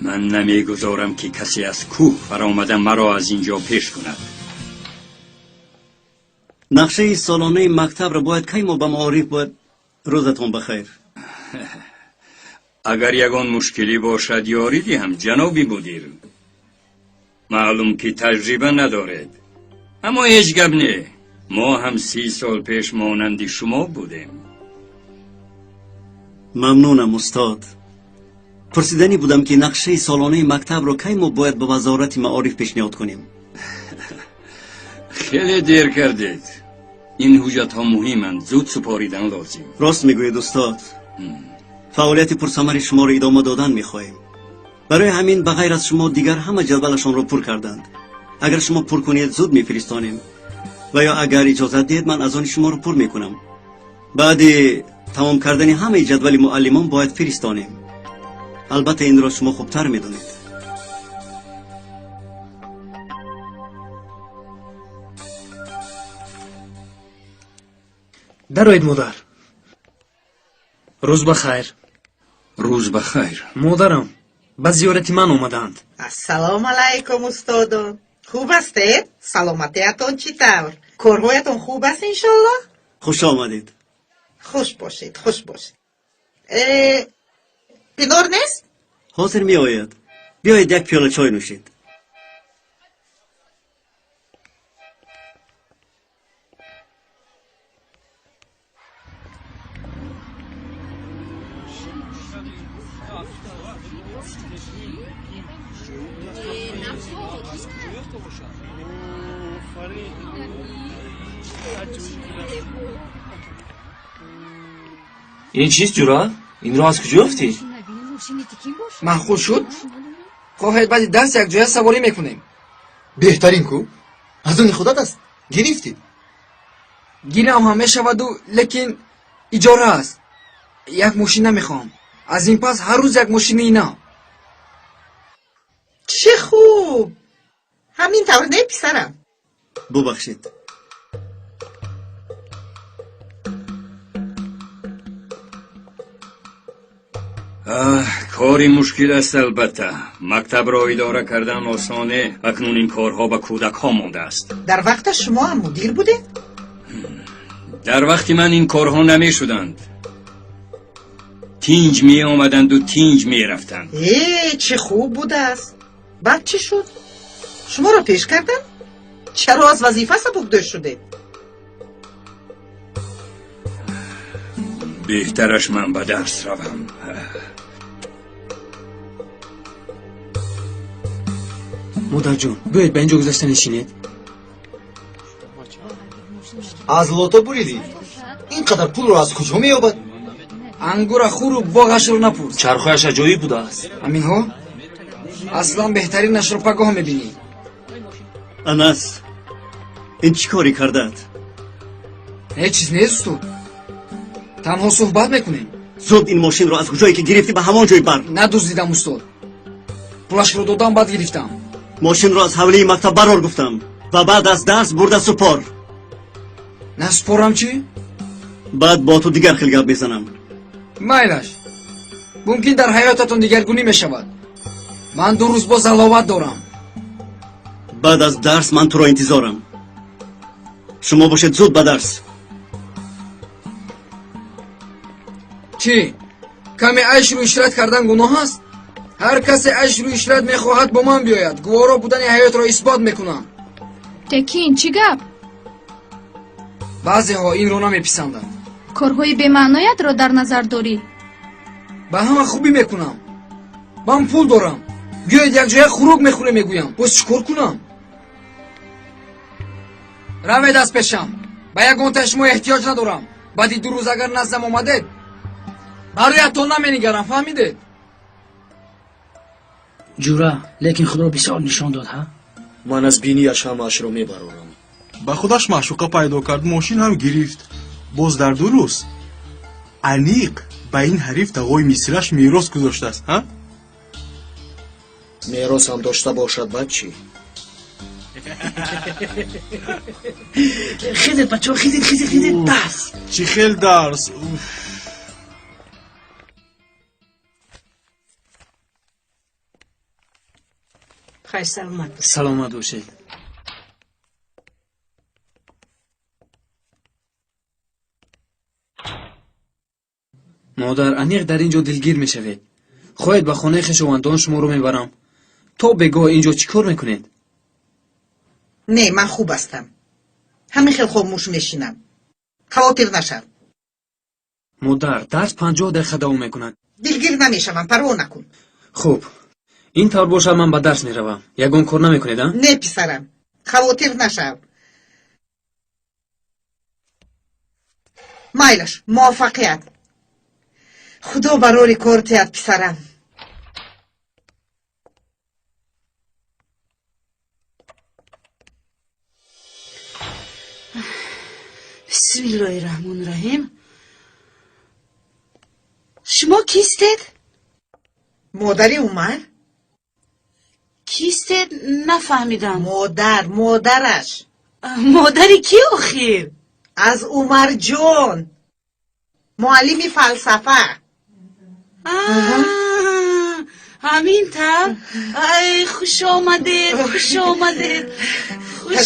من نمیگذارم که کسی از کوه برآمده مرا از اینجا پیش کند. نقشه سالانه مکتب را باید کی ما به معارف باید. روزتون بخیر. اگر یگان مشکلی باشد یاری دهم جناب مدیر. معلوم که تجربه ندارد اما هیچ گپ نه. ما هم 30 سال پیش مانند شما بودیم. ممنونم استاد. پرسیدنی بودم که نقشه سالانه مکتب را کی ما باید به وزارت معارف پیشنهاد کنیم. خیلی دیر کردید. این حجت ها مهمند. زود سپاریدن لازم. راست میگوید استاد. فعالیت پرثمر شما را ادامه دادن میخواهیم. برای همین بغیر از شما دیگر همه جدولشان را پر کردند. اگر شما پر کنید زود میفرستانیم و یا اگر اجازه دید من از آن شما را پر میکنم. بعد تمام کردن همه جدول معلمان باید فرستانیم. البته این را شما خوبتر میدونید. درآید مادر. روز بخیر. روز بخیر. مادرم به زیارت من آمدند. السلام علیکم استادان. خوب هستید؟ سلامتیتون چی طور؟ کارهایتون خوب است انشالله؟ خوش آمدید. خوش باشید. پینور نیست؟ حاضر می آید. بیایید یک پیاله چای نوشید. این چیست جورا؟ این را از کجا افتی؟ محخول شد؟ خواهید بعد دست یک جای سواری میکنیم. بهترین کو از اون خودت است گرفتی. گیرم همه شود و لیکن اجاره است. یک ماشین نمیخوام. از این پس هر روز یک ماشین اینا. چه خوب. همین طور نه پسرم. ببخشید. کاری مشکل است البته. مکتب را اداره کردن آسانه. اکنون این کارها به کودک ها مانده است. در وقت شما هم مدیر بوده؟ در وقت من این کارها نمی شدند. تینج می آمدند و تینج می رفتند. چه خوب بوده است. بعد چی شد؟ شما را پیش کردن؟ چرا از وظیفه سبکدوش شده؟ بهترش من به درس روم. مادر جون بیایید به اینجا گذشته نشینید. از لوتو بریدی اینقدر پول رو از کجا مییابد؟ انگور خور و باغش رو نپرس. چرخهایش عجایب بوده است. همین ها؟ اصلا بهترینش رو پگاه میبینی. انس این چی کاری کردت؟ هیچ چیز نیست تو. تنها صحبت میکنیم. زود این ماشین رو از کجایی که گرفتی به همان جای بر. ندزدیدم استاد. پولش رو دادم بعد گرفتم. ماشین رو از حوله مکتب برار گفتم و بعد از درس برده سپار. نسپارم چی؟ بعد با تو دیگر خیلی گپ میزنم. مایلش. ممکن در حیاتتون دیگرگونی میشود. من 2 روز باز علاوت دارم. بعد از درس من تو را انتظارم. شما باشید زود به درس. چی؟ کمی عیش رو اشرت کردن گناه است؟ هر کسی عیش رو اشرت میخواهد با من بیاید. گوارا بودن حیات را اثبات میکنم. تکین چی گپ؟ بعضی ها این رو نمیپسندند. کارهای بی‌معنایت را در نظر داری؟ به همه خوبی میکنم. من پول دارم. بیاید یک جای خوراک میخوره میگویم. باز چیکار کنم؟ روید از پیشم. به یک گونت شما احتیاج ندارم. بعدی 2 روز اگر نزدم آمدید برایتون نمی‌نگرم فهمیدید؟ جورا لیکن خود را بسیار نشان داد ها. من از بینیش همش رو میبرارم. به خودش معشوقه پیدا کرد ماشین هم گرفت. باز در 2 روز انیق به این حریف تقوی میسرش میراث گذاشته است ها؟ میراث هم داشته باشد بعد چی؟ خیزید بچه ها خیزید درس چی خیل درس. خیر سلامت باش. سلامت باشید. مادر انیق در اینجا دلگیر می شوید. خواهید به خانه خویشاوندان شما رو میبرم. تا بگاه اینجا چی کار میکنید؟ نه من خوب هستم. همین خیلی خاموش میشینم. خواطر نشم. مادر درس 50 دقیقه دوام میکند. دلگیر نمیشم، پروا نکن. خوب این طور باشد من به درس میروم. یگان کار نمیکنید ها؟ نه پسرم، خواطر نشم. مایلش موفقیت. خدا برای کارتیت پسرم. بسم الله الرحمن الرحیم. شما کیستید؟ مادری عمر؟ کیستید؟ نفهمیدم. مادرش. مادری کی آخیر؟ از عمر جان، معلم فلسفه. همین طور. ای خوش آمدید. خوش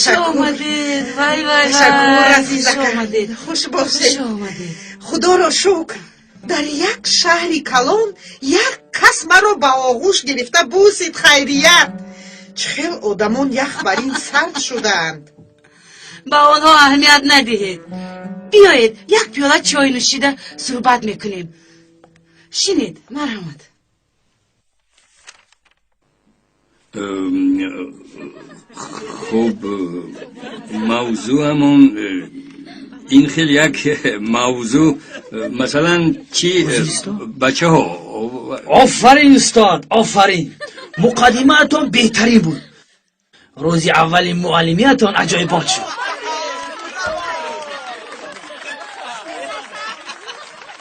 آمدید. وای تشکر عزیزکم. خوش آمدید. خوش باشید. خدا را شکر. در یک شهر کلان یک کس مرا به آغوش گرفته بوسید. خیریت. چه آدمان یخ بر این سرد شدند. با آنها اهمیت ندهید. بیایید یک پیاله چای نوشیده صحبت میکنیم. شنید مرحمت. خب موضوع همون این خیلی یک موضوع مثلا چی بچه ها. آفرین استاد آفرین. مقدمه‌تان بهترین بود. روزی اول معلمیتان عجایبات شد.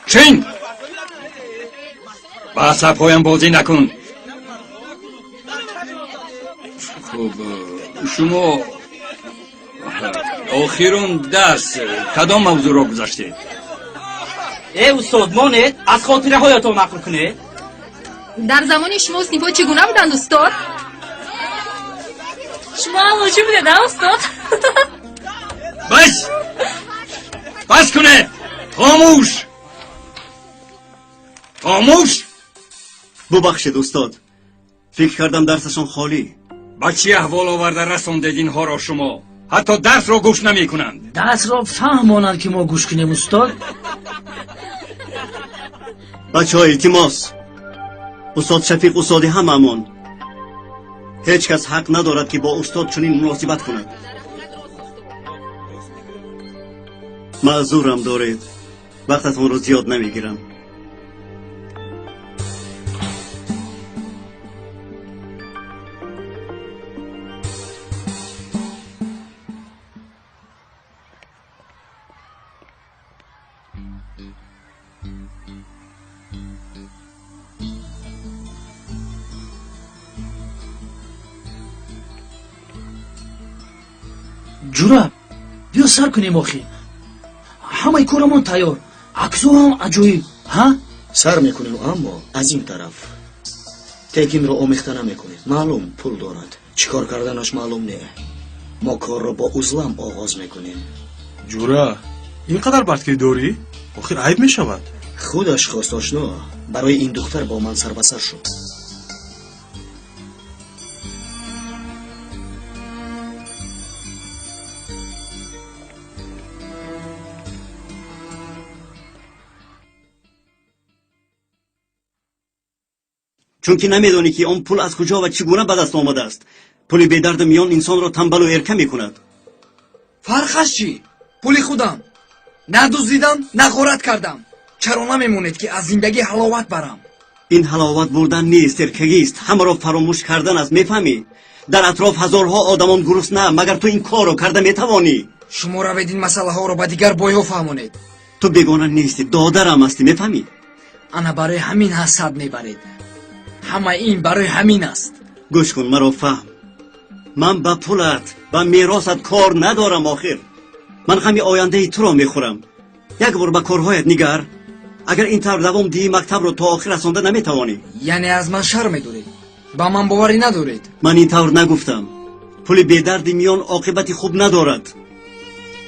چین با صفایم بازی نکن. خب شما آخرون درس کدام موضوع را گذاشتید؟ ای استاد مانید از خاطره هایتان نقل کنید. در زمان شما صنفا چگونه بودند استاد؟ شما آوازی بودید نه استاد؟ بس کنه. خاموش. ببخشید استاد، فکر کردم درسشان خالی. با چی احوال آورده رساندید اینها را شما؟ حتی درس را گوش نمی کنند. درس را فهمانند که ما گوش کنیم استاد. بچه های التماس، استاد شفیق استاد هممون. هیچ کس حق ندارد که با استاد چنین مناسبت کند. معذورم دارید، وقتتون رو زیاد نمیگیرم. جورا بیا سر کنیم آخی. همه کارمون تیار. عکسو هم عجایب ها؟ سر میکنیم اما از این طرف تکین رو آمیخته نمیکنیم. معلوم پول دارد، چیکار کردنش معلوم نه. ما کار رو با عزلم آغاز میکنیم. جورا اینقدر بدکری داری؟ آخر عیب میشود. خودش خواست آشنا. برای این دختر با من سر به سر شد. چون که نمیدانی که اون پول از کجا و چگونه به دست آمده است. پولی به درد میان انسان را تنبل و ارکه میکند. فرقش چی؟ پولی خودم. نه دزدیدم نه غارت کردم. چرا نمیمونید که از زندگی حلاوت برم؟ این حلاوت بردن نیست، ترکگی است. همه را فراموش کردن است. میفهمی؟ در اطراف هزارها آدمان گرسنه، مگر تو این کارو کرده میتوانی؟ شما روید این مسئله ها رو با دیگر بایو فهمونید. تو بیگانه نیستی، دادرم هستی. میفهمی؟ انا برای همین حسد میبرید. همه این برای همین است. گوش کن، مرا فهم. من با پولت و میراثت کار ندارم. آخر من همین آینده تو را میخورم. یک بار به کارهایت نگر. اگر این طور دوام دی مکتب رو تا آخر رسانده نمیتوانی. یعنی از من شرم میدارید؟ با من باوری ندارید؟ من این طور نگفتم. پول بیدردی میان عاقبتی خوب ندارد.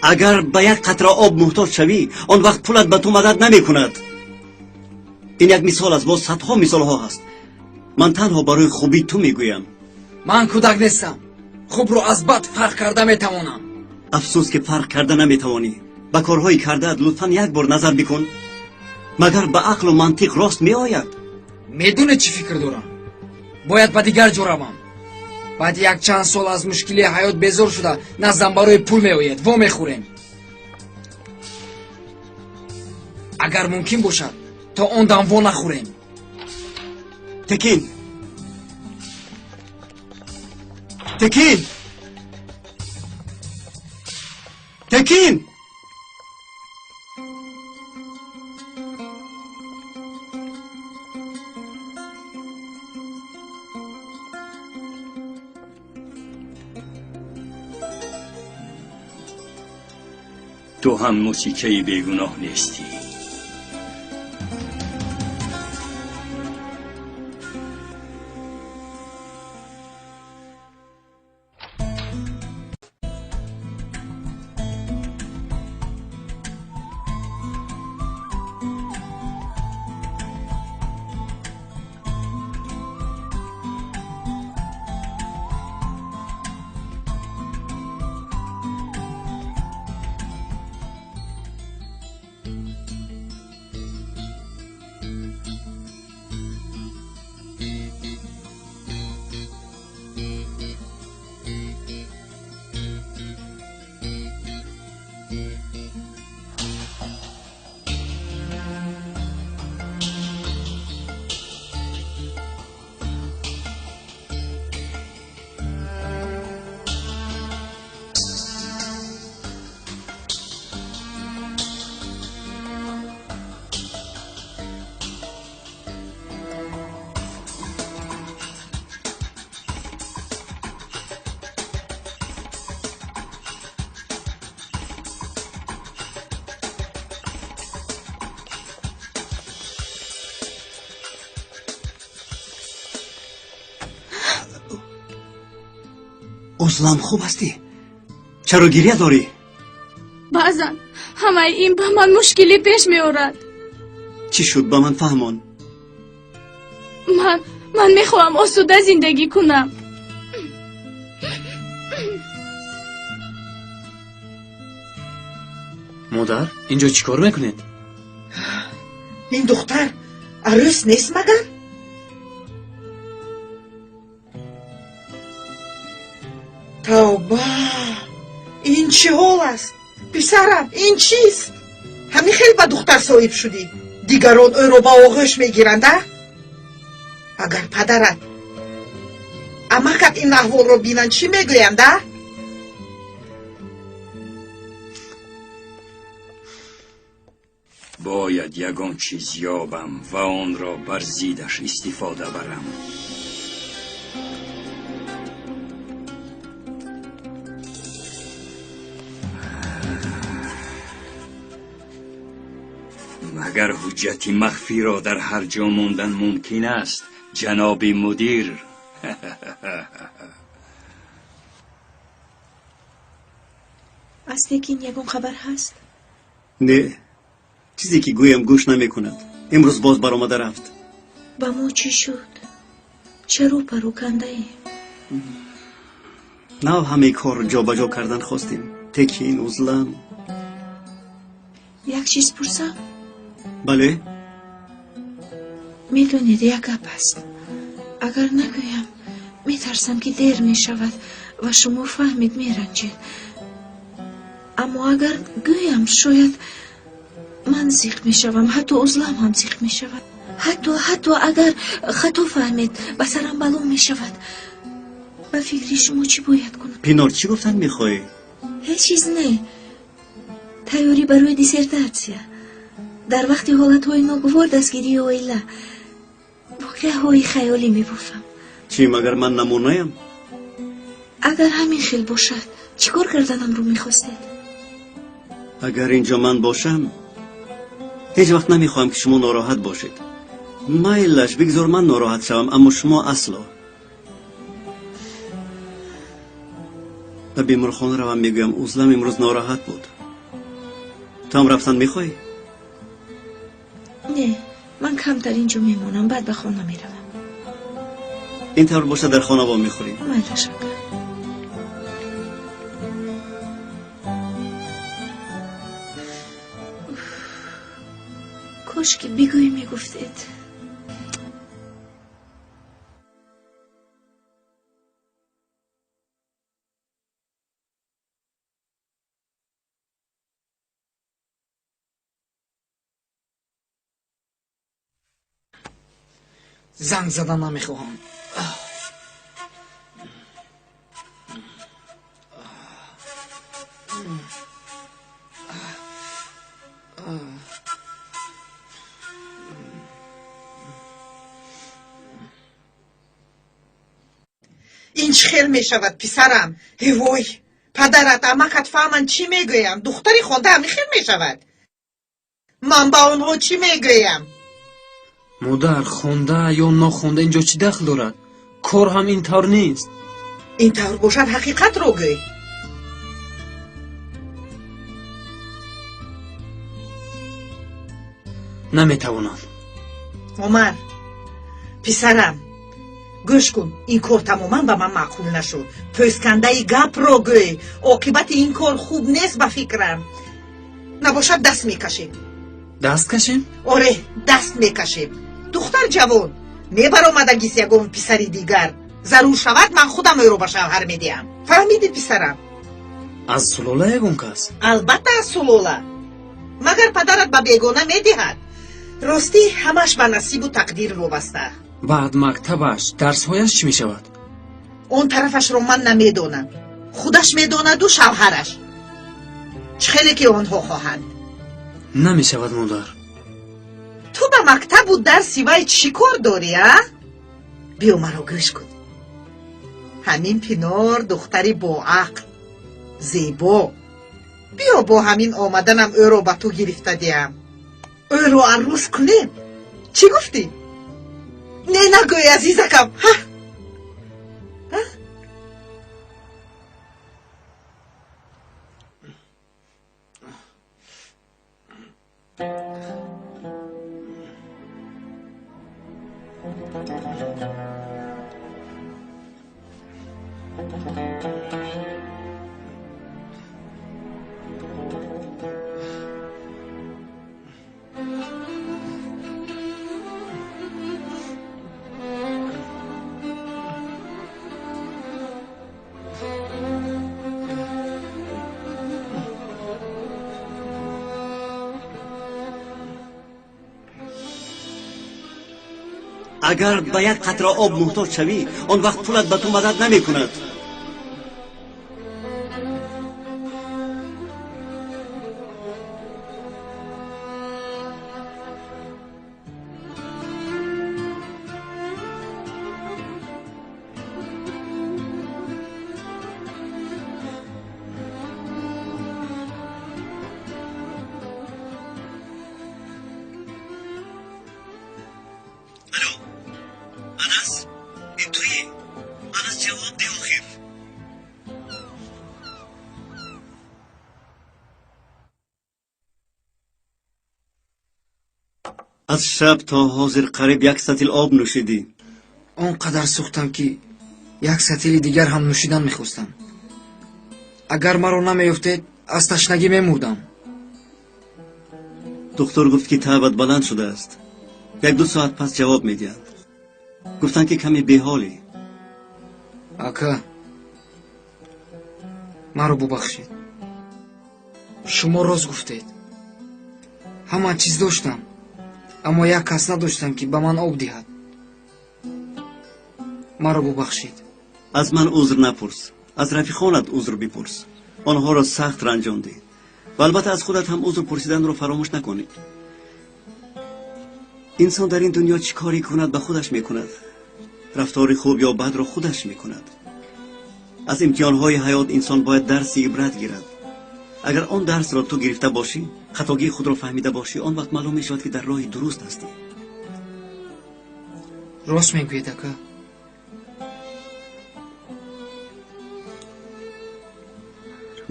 اگر به یک قطره آب محتاج شوی، آن وقت پولت به تو مدد نمی کند. این یک مثال است، باز صدها مثال ها هست. من تنها برای خوبی تو میگویم. من کودک نیستم. خوب رو از بد فرق کرده میتوانم. افسوس که فرق کرده نمیتوانی. به کارهایی کرده لطفا یک بار نظر بکن. مگر به عقل و منطق راست می آید؟ میدونه چی فکر دارم؟ باید به دیگر جا روم. بعد یک چند سال از مشکلی حیات بیزار شده نزدم برای پول می آید و میخوریم. اگر ممکن باشد تا اون دم و نخوریم. تکین تکین تکین تو هم موسیقی بیگناه نیستی. عضلم خوب هستی؟ چرا گریه داری؟ بعضن همه این به من مشکلی پیش می آورد. چی شد؟ به من فهمان. من میخواهم آسوده زندگی کنم. مادر اینجا چیکار میکنید؟ این دختر عروس نیست مگر؟ توبه، این چه حال است؟ پسرم این چیست؟ همین خیلی به دختر صاحب شدی. دیگران او رو با آغوش میگیرند. اگر پدرت امکت این احوال رو بینن چی میگویند؟ باید یگان چیز یابم و آن را بر ضدش استفاده برم. اگر حجتی مخفی را در هر جا موندن ممکن است جناب مدیر. از تکین یگون خبر هست؟ نه، چیزی که گویم گوش نمی کند. امروز باز برآمده رفت. با ما چی شد؟ چرا پروکنده ای؟ نه همه کار رو جا بجا کردن خواستیم. تکین عضلم. یک چیز پرسم؟ بله؟ میدونید یک گپ است. اگر نگویم میترسم که دیر میشود و شما فهمید میرنجید. اما اگر گویم شاید من زیق می شوم، حتی عضلم هم زیق می شود. حتی اگر خطا فهمید به سرم بلا می شود. به فکری شما چی باید کنم؟ پینار چی گفتن میخوای؟ هیچ چیز نه. تیاری برای دیسرتاسیا. در وقتی حالت های ناگوار دستگیری اویلا واقعه های خیالی می بافم. چی مگر من نمونه‌ام؟ اگر همین خیل باشد چیکار کردنم رو میخواستید؟ اگر اینجا من باشم هیچ وقت نمیخواهم که شما ناراحت باشید. مایلش بگذار من ناراحت شوم، اما شما اصلا. به بیمارخانه روم میگویم عضلم امروز ناراحت بود. تو هم رفتن میخوای؟ نه، من کمتر اینجا میمونم، بعد به خانه میروم. این طور باشه در خانه با میخوریم. من تشکر. کاش که بگویی میگفتید. زنگ زدن نمیخواهم. این چه خیل می شود پسرم؟ وای پدرت امکت فهمن چی میگویم؟ دختری خونده همی خیل می شود. من با اونها چی میگویم؟ مادر خونده یا نخونده اینجا چی دخل دارد؟ کار هم این طور نیست. این طور باشد حقیقت رو گوی. نمیتوانم. عمر پسرم گوش کن، این کار تماما به من معقول نشد. پوسکنده گپ رو گوی. عاقبت این کار خوب نیست به فکرم. نباشد دست میکشیم. دست کشیم؟ آره دست میکشیم. دختر جوان میبرامدگیست یگون پسری دیگر. ضرور شود من خودم او رو به شوهر میدیم. فهمیدی پسرم؟ از سلوله یگون کس؟ البته از سلوله. مگر پدرت به بیگانه میدهد؟ راستی همش به نصیب و تقدیر وابسته. بعد مکتبش درسهایش چی میشود؟ اون طرفش رو من نمیدونم. خودش میدوند و شوهرش. چه خیلی که آنها خواهند. نمیشود مادر. تو به مکتب و درس سیوای چی کار داری ها؟ بیا مرا گوش کن. همین پینار دختری با عقل زیبا. بیا با همین آمدنم او رو به تو گرفته دیم. او رو عروس کنیم. چی گفتی؟ نه نگوی عزیزکم. ها؟ اگر به یک قطره آب محتاج شوی آن وقت پولت به تو مدد نمی کند. از شب تا حاضر قریب 1 سطل آب نوشیدی. آنقدر سوختم که 1 سطل دیگر هم نوشیدن میخواستم. اگر مرا نمیافتید از تشنگی میمردم. دکتر گفت که تبت بلند شده است. 1-2 ساعت پس جواب میدهند. گفتن که کمی بیحالی. اکا مرا ببخشید. شما راز گفتید. ҳама чиз доштам, аммо як кас надоштам ки ба ман об диҳад. маро бубахшед. аз ман узр напурс, аз рафиқонат узр бипурс. онҳоро сахт ранҷондӣ ва албатта аз худат ҳам узр пурсиданро фаромӯш накунӣ. инсон дар ин дунё чӣ корӣ кунад ба худаш мекунад. рафтори хуб ё бадро худаш мекунад. аз имтиҳонҳои ҳаёт инсон бояд дарси ибрат гирад. агар он дарсро ту гирифта бошӣ, хатогии худро фаҳмида бошӣ, он вақт маълум мешавад ки дар роҳи дуруст ҳастӣ. рост мегӯед ака.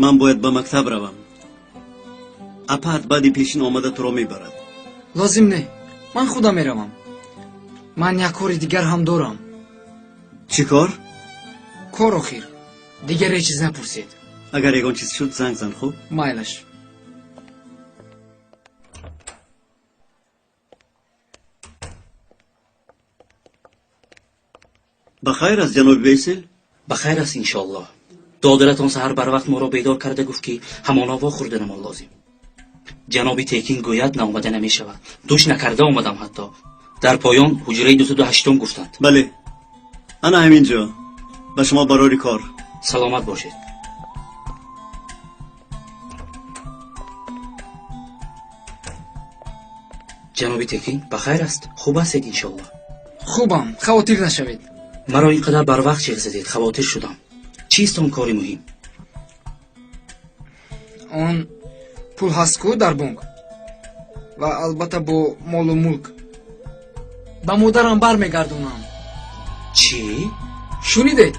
ман бояд ба мактаб равам. апат баъди пешин омада туро мебарад. лозим не, ман худам меравам. ман як кори дигар ҳам дорам. чӣ кор? кор охир. дигар ҳеҷ чиз напурсед. агар ягон чиз шуд занг зан, хуб? майлаш. бахайр аст ҷаноби вейсел? бахайр аст иншоаллоҳ. додаратон саҳар барвақт моро бедор карда гуфт ки ҳамон ово хӯрданамон лозим. ҷаноби текин гӯяд наомада намешавад. душ накарда омадам ҳатто. дар поён ҳуҷраи 208 гуфтанд. бале, ана ҳамин ҷо. ба шумо барори кор. саломат бошед. ҷаноби текин бахайр аст? хуб ҳастед иншоаллоҳ? хубам, хавотир нашавед. маро ин қадар барвақт ҷиғ задед, хавотир шудам. чист он кори муҳим? он пул ҳаст ку дар бонк ва албатта бо молу мулк. ба модарам бармегардонам. чӣ? шунидед?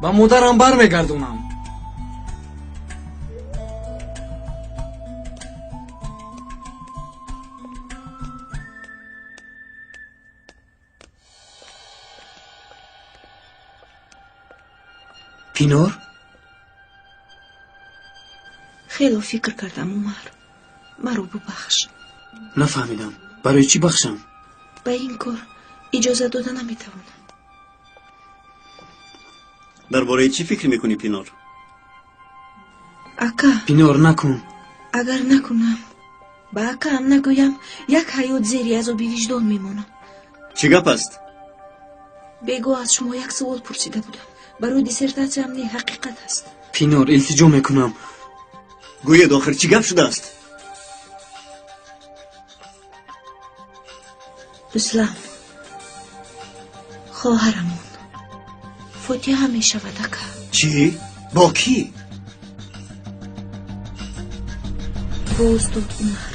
ба модарам бармегардонам. пинор? хело фикр кардам умар. маро бубахш. нафаҳмидам. барои чӣ бахшам? ба ин кор иҷоза дода наметавонам. дар бораи чӣ фикр мекунӣ, пинор? ака, пинор накун. агар накунам, ба акаам нагӯям, як ҳаёт зери азоби виҷдон мемонам. чӣ гап аст? бегоҳ аз шумо як савол пурсида будам. барои диссертатсиям не ҳақиқат аст. пинор, илтиҷо мекунам. гӯед охир чӣ гап шудааст? руслан, хоҳарамон фотиҳа мешавад ака. чӣ? бо кӣ? бо устод умар.